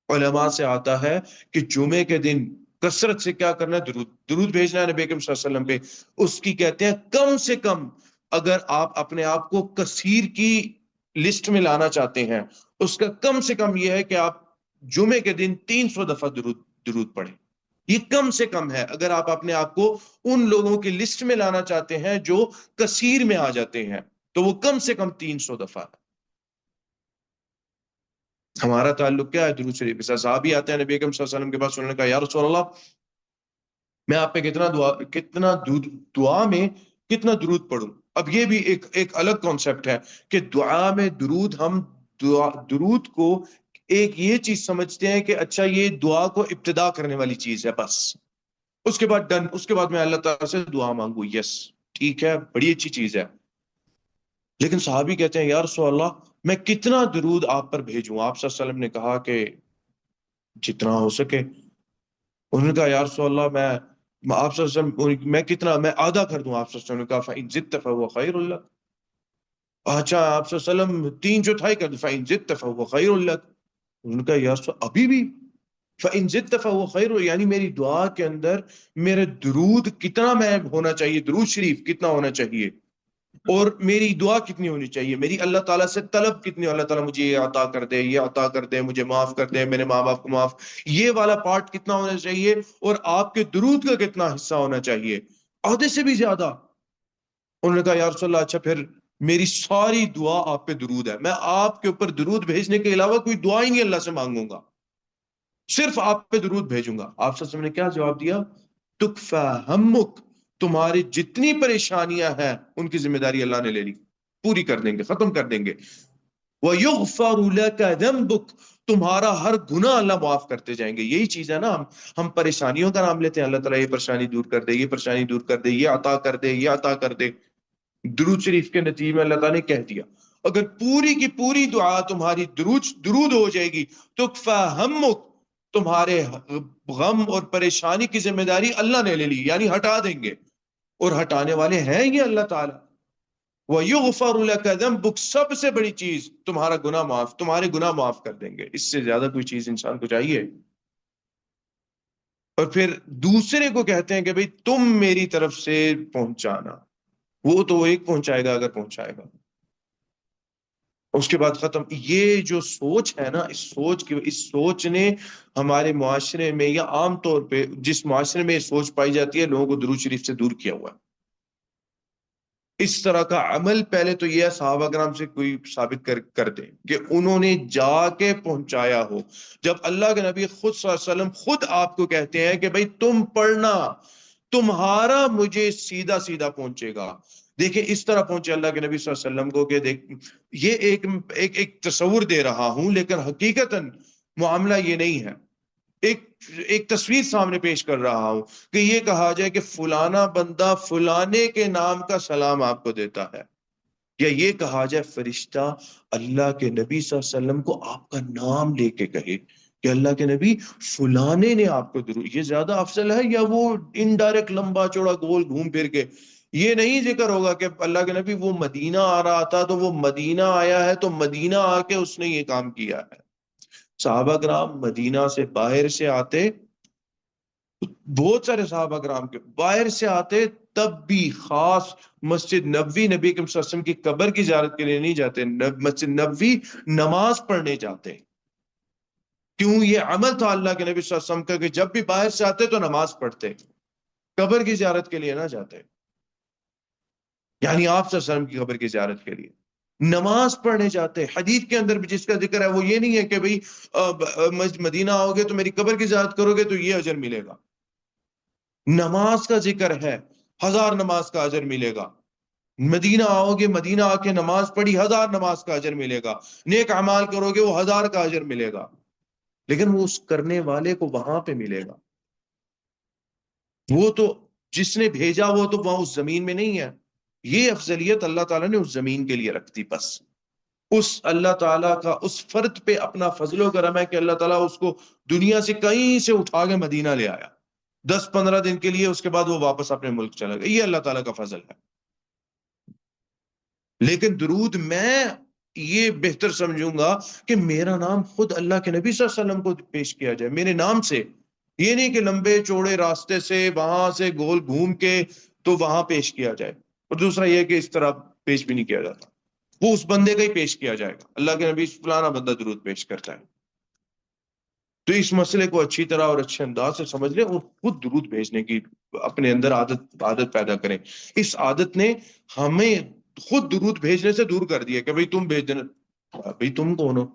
علماء سے آتا ہے کہ جمعے کے دن کثرت سے کیا کرنا ہے، درود بھیجنا ہے نبی کریم صلی اللہ علیہ وسلم پہ۔ اس کی کہتے ہیں کم سے کم اگر آپ اپنے آپ کو کثیر کی لسٹ میں لانا چاہتے ہیں، اس کا کم سے کم یہ ہے کہ آپ جمعے کے دن 300 دفعہ درود پڑھیں۔ یہ کم سے کم ہے اگر آپ اپنے آپ کو ان لوگوں کی لسٹ میں لانا چاہتے ہیں جو کثیر میں آ جاتے ہیں، تو وہ کم سے کم 300 دفعہ ہے۔ ہمارا تعلق کیا ہے درود شریف کے ساتھ؟ صحابی آتے ہیں نبی اکرم صلی اللہ علیہ وسلم کے پاس، انہوں نے کہا یا رسول اللہ میں آپ پہ دعا میں کتنا درود پڑھوں؟ اب یہ بھی ایک الگ کانسیپٹ ہے کہ دعا میں درود، ہم درود کو ایک یہ چیز سمجھتے ہیں کہ اچھا یہ دعا کو ابتدا کرنے والی چیز ہے بس، اس کے بعد ڈن، اس کے بعد میں اللہ تعالیٰ سے دعا مانگوں، یس ٹھیک ہے، بڑی اچھی چیز ہے۔ لیکن صحابی کہتے ہیں یا رسول اللہ میں کتنا درود آپ پر بھیجوں؟ آپ صلی اللہ علیہ وسلم نے کہا کہ جتنا ہو سکے۔ انہوں نے کہا یا رسول اللہ میں آپ صلی اللہ علیہ وسلم میں آدھا کر دوں؟ آپ صلی اللہ علیہ وسلم نے کہا فَإِن زِدْتَ فَهُوَ خَيْرٌ لَكَ۔ اچھا آپ صلی اللہ علیہ وسلم 3/4 کر دوں؟ فَإِن زِدْتَ فَهُوَ خَيْرٌ لَكَ۔ انہوں نے کہا یا رسول ابھی بھی فَإِن زِدْتَ فَهُوَ خَيْرٌ، یعنی میری دعا کے اندر میرے درود کتنا میں ہونا چاہیے، درود شریف کتنا ہونا چاہیے، اور میری دعا کتنی ہونی چاہیے، میری اللہ تعالیٰ سے طلب کتنی، اللہ تعالیٰ مجھے یہ عطا کر دے، یہ عطا کر دے، مجھے معاف کر دے، میرے ماں باپ کو معاف، یہ والا پارٹ کتنا ہونا چاہیے، اور آپ کے درود کا کتنا حصہ ہونا چاہیے؟ آدھے سے بھی زیادہ۔ انہوں نے کہا یا رسول اللہ اچھا پھر میری ساری دعا آپ پہ درود ہے، میں آپ کے اوپر درود بھیجنے کے علاوہ کوئی دعا ہی نہیں اللہ سے مانگوں گا، صرف آپ پہ درود بھیجوں گا۔ آپ صلی اللہ علیہ وسلم نے کیا جواب دیا؟ تکفی ہمک، تمہاری جتنی پریشانیاں ہیں ان کی ذمہ داری اللہ نے لے لی، پوری کر دیں گے، ختم کر دیں گے۔ وَيُغْفَرُ لَكَ ذَنْبُكَ، تمہارا ہر گناہ اللہ معاف کرتے جائیں گے۔ یہی چیز ہے نا، ہم پریشانیوں کا نام لیتے ہیں، اللہ تعالیٰ یہ پریشانی دور کر دے، یہ پریشانی دور کر دے، یہ عطا کر دے، یہ عطا کر دے۔ درود شریف کے نتیجے میں اللہ تعالیٰ نے کہہ دیا اگر پوری کی پوری دعا تمہاری درود ہو جائے گی تو کفا ہمک، تمہارے غم اور پریشانی کی ذمہ داری اللہ نے لے لی، یعنی ہٹا دیں گے، اور ہٹانے والے ہیں یہ اللہ تعالیٰ۔ وَيُغْفَرُ لَكَ ذَنْبُكَ، سب سے بڑی چیز تمہارا گناہ معاف، تمہارے گناہ معاف کر دیں گے۔ اس سے زیادہ کوئی چیز انسان کو چاہیے؟ اور پھر دوسرے کو کہتے ہیں کہ بھئی تم میری طرف سے پہنچانا، وہ تو ایک پہنچائے گا اگر پہنچائے گا، اس کے بعد ختم۔ یہ جو سوچ ہے نا، اس سوچ نے ہمارے معاشرے میں، یا عام طور پہ جس معاشرے میں یہ سوچ پائی جاتی ہے، لوگوں کو درود شریف سے دور کیا ہوا ہے۔ اس طرح کا عمل پہلے تو یہ صحابہ کرام سے کوئی ثابت کر دیں کہ انہوں نے جا کے پہنچایا ہو، جب اللہ کے نبی خود صلی اللہ علیہ وسلم خود آپ کو کہتے ہیں کہ بھئی تم پڑھنا، تمہارا مجھے سیدھا سیدھا پہنچے گا۔ دیکھیں اس طرح پہنچے اللہ کے نبی صلی اللہ علیہ وسلم کو کہ دیکھ، یہ ایک تصور دے رہا ہوں، لیکن حقیقتاً معاملہ یہ نہیں ہے، ایک تصویر سامنے پیش کر رہا ہوں کہ یہ کہا جائے کہ فلانا بندہ فلانے کے نام کا سلام آپ کو دیتا ہے، یا یہ کہا جائے فرشتہ اللہ کے نبی صلی اللہ علیہ وسلم کو آپ کا نام لے کے کہے کہ اللہ کے نبی فلانے نے آپ کو درود، یہ زیادہ افضل ہے یا وہ انڈائریکٹ لمبا چوڑا گول گھوم پھر کے؟ یہ نہیں ذکر ہوگا کہ اللہ کے نبی وہ مدینہ آ رہا تھا تو وہ مدینہ آیا ہے تو مدینہ آ کے اس نے یہ کام کیا ہے۔ صحابہ کرام مدینہ سے باہر سے آتے، بہت سارے صحابہ کرام کے باہر سے آتے، تب بھی خاص مسجد نبوی، نبی صلی اللہ علیہ وسلم کی قبر کی زیارت کے لیے نہیں جاتے، مسجد نبوی نماز پڑھنے جاتے۔ کیوں؟ یہ عمل تھا اللہ کے نبی صلی اللہ علیہ وسلم کا کہ جب بھی باہر سے آتے تو نماز پڑھتے، قبر کی زیارت کے لیے نہ جاتے، یعنی آپ صلی اللہ علیہ وسلم کی قبر کی زیارت کے لیے نماز پڑھنے جاتے۔ حدیث کے اندر بھی جس کا ذکر ہے وہ یہ نہیں ہے کہ بھئی مدینہ آؤ گے تو میری قبر کی زیارت کرو گے تو یہ اجر ملے گا، نماز کا ذکر ہے، 1000 نماز کا اجر ملے گا۔ مدینہ آؤ گے، مدینہ آ کے نماز پڑھی 1000 نماز کا اجر ملے گا، نیک اعمال کرو گے وہ 1000 کا اجر ملے گا، لیکن وہ اس کرنے والے کو وہاں پہ ملے گا۔ وہ تو جس نے بھیجا وہ تو وہاں اس زمین میں نہیں ہے، یہ افضلیت اللہ تعالیٰ نے اس زمین کے لیے رکھ دی۔ بس اس اللہ تعالیٰ کا اس فرد پہ اپنا فضل و کرم ہے کہ اللہ تعالیٰ اس کو دنیا سے کہیں سے اٹھا کے مدینہ لے آیا 10-15 دن کے لیے، اس کے بعد وہ واپس اپنے ملک چلا گیا، یہ اللہ تعالیٰ کا فضل ہے۔ لیکن درود میں یہ بہتر سمجھوں گا کہ میرا نام خود اللہ کے نبی صلی اللہ علیہ وسلم کو پیش کیا جائے میرے نام سے، یہ نہیں کہ لمبے چوڑے راستے سے وہاں سے گول گھوم کے تو وہاں پیش کیا جائے، اور دوسرا یہ کہ اس طرح پیش بھی نہیں کیا جاتا، وہ اس بندے کا ہی پیش کیا جائے گا، اللہ کے نبی فلانا بندہ درود پیش کرتا ہے۔ تو اس مسئلے کو اچھی طرح اور اچھے انداز سے سمجھ لیں اور خود درود بھیجنے کی اپنے اندر عادت پیدا کریں۔ اس عادت نے ہمیں خود درود بھیجنے سے دور کر دیا کہ بھئی تم بھیج دینا، بھئی تم کون ہو،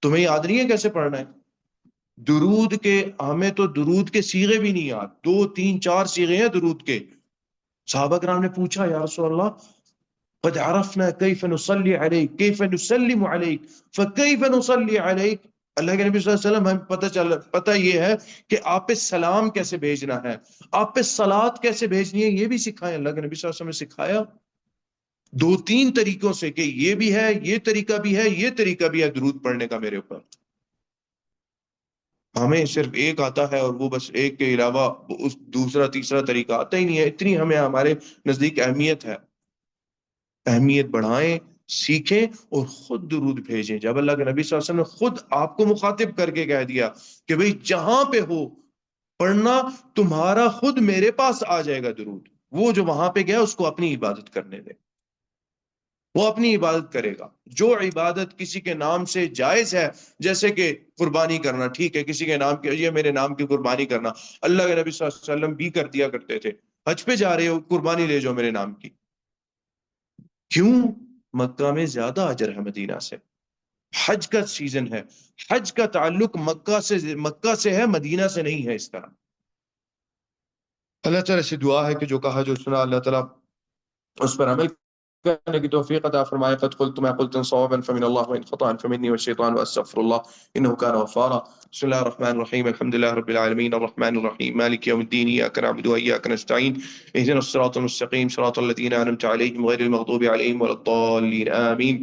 تمہیں یاد نہیں ہے کیسے پڑھنا ہے درود کے؟ ہمیں تو درود کے صیغے بھی نہیں یاد، 2 3 4 صیغے ہیں درود کے۔ صحابہ کرام نے پوچھا یا رسول اللہ قد عرفنا کیف نصلی علیک کیف نسلم علیک فکیف نصلی علیک، اللہ کے نبی صلی اللہ علیہ وسلم ہمیں پتہ یہ ہے کہ آپ پہ سلام کیسے بھیجنا ہے، آپ پہ صلات کیسے بھیجنی ہے، یہ بھی سکھائیں۔ اللہ کے نبی صلی اللہ علیہ وسلم نے سکھایا 2 3 طریقوں سے کہ یہ بھی ہے، یہ طریقہ بھی ہے، یہ طریقہ بھی ہے درود پڑھنے کا میرے اوپر۔ ہمیں صرف ایک آتا ہے اور وہ بس ایک کے علاوہ اس دوسرا تیسرا طریقہ آتا ہی نہیں ہے۔ اتنی ہمیں ہمارے نزدیک اہمیت ہے، اہمیت بڑھائیں، سیکھیں اور خود درود بھیجیں۔ جب اللہ کے نبی صلی اللہ علیہ وسلم نے خود آپ کو مخاطب کر کے کہہ دیا کہ بھئی جہاں پہ ہو پڑھنا، تمہارا خود میرے پاس آ جائے گا درود، وہ جو وہاں پہ گیا اس کو اپنی عبادت کرنے دے، وہ اپنی عبادت کرے گا۔ جو عبادت کسی کے نام سے جائز ہے، جیسے کہ قربانی کرنا، ٹھیک ہے کسی کے نام کی، یہ میرے نام کی قربانی کرنا، اللہ کے نبی صلی اللہ علیہ وسلم بھی کر دیا کرتے تھے۔ حج پہ جا رہے ہو قربانی لے جاؤ میرے نام کی، کیوں؟ مکہ میں زیادہ اجر ہے مدینہ سے، حج کا سیزن ہے، حج کا تعلق مکہ سے ہے، مدینہ سے نہیں ہے۔ اس طرح اللہ تعالیٰ سے دعا ہے کہ جو کہا جو سنا اللہ تعالیٰ اس پر عمل کرنے کی توفیق عطا فرمائے۔ قد قلت ما قلت صوابا فمن الله وإن خطأ فمني والشيطان وأستغفر الله إنه كان غفارا۔ بسم الله الرحمن الرحيم الحمد لله رب العالمين الرحمن الرحيم مالك يوم الدين إياك نعبد وإياك نستعين اهدنا الصراط المستقيم صراط الذين أنعمت عليهم غير المغضوب عليهم ولا الضالين آمين۔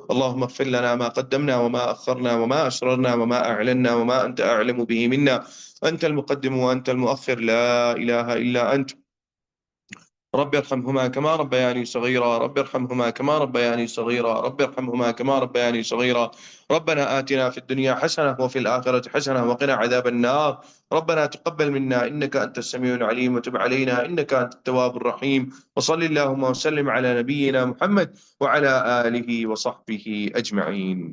اللهم اغفر لنا ما قدمنا وما أخرنا وما أسررنا وما أعلنا وما أنت أعلم به منا، أنت المقدم وأنت المؤخر، لا إله إلا أنت، رب ارحمهما كما ربياني صغيرا، رب ارحمهما كما ربياني صغيرا، رب ارحمهما كما ربياني صغيرا، ربنا آتنا في الدنيا حسنة وفي الآخرة حسنة وقنا عذاب النار، ربنا تقبل منا إنك أنت السميع العليم وتب علينا إنك أنت التواب الرحيم، وصل اللهم وسلم على نبينا محمد وعلى آله وصحبه أجمعين۔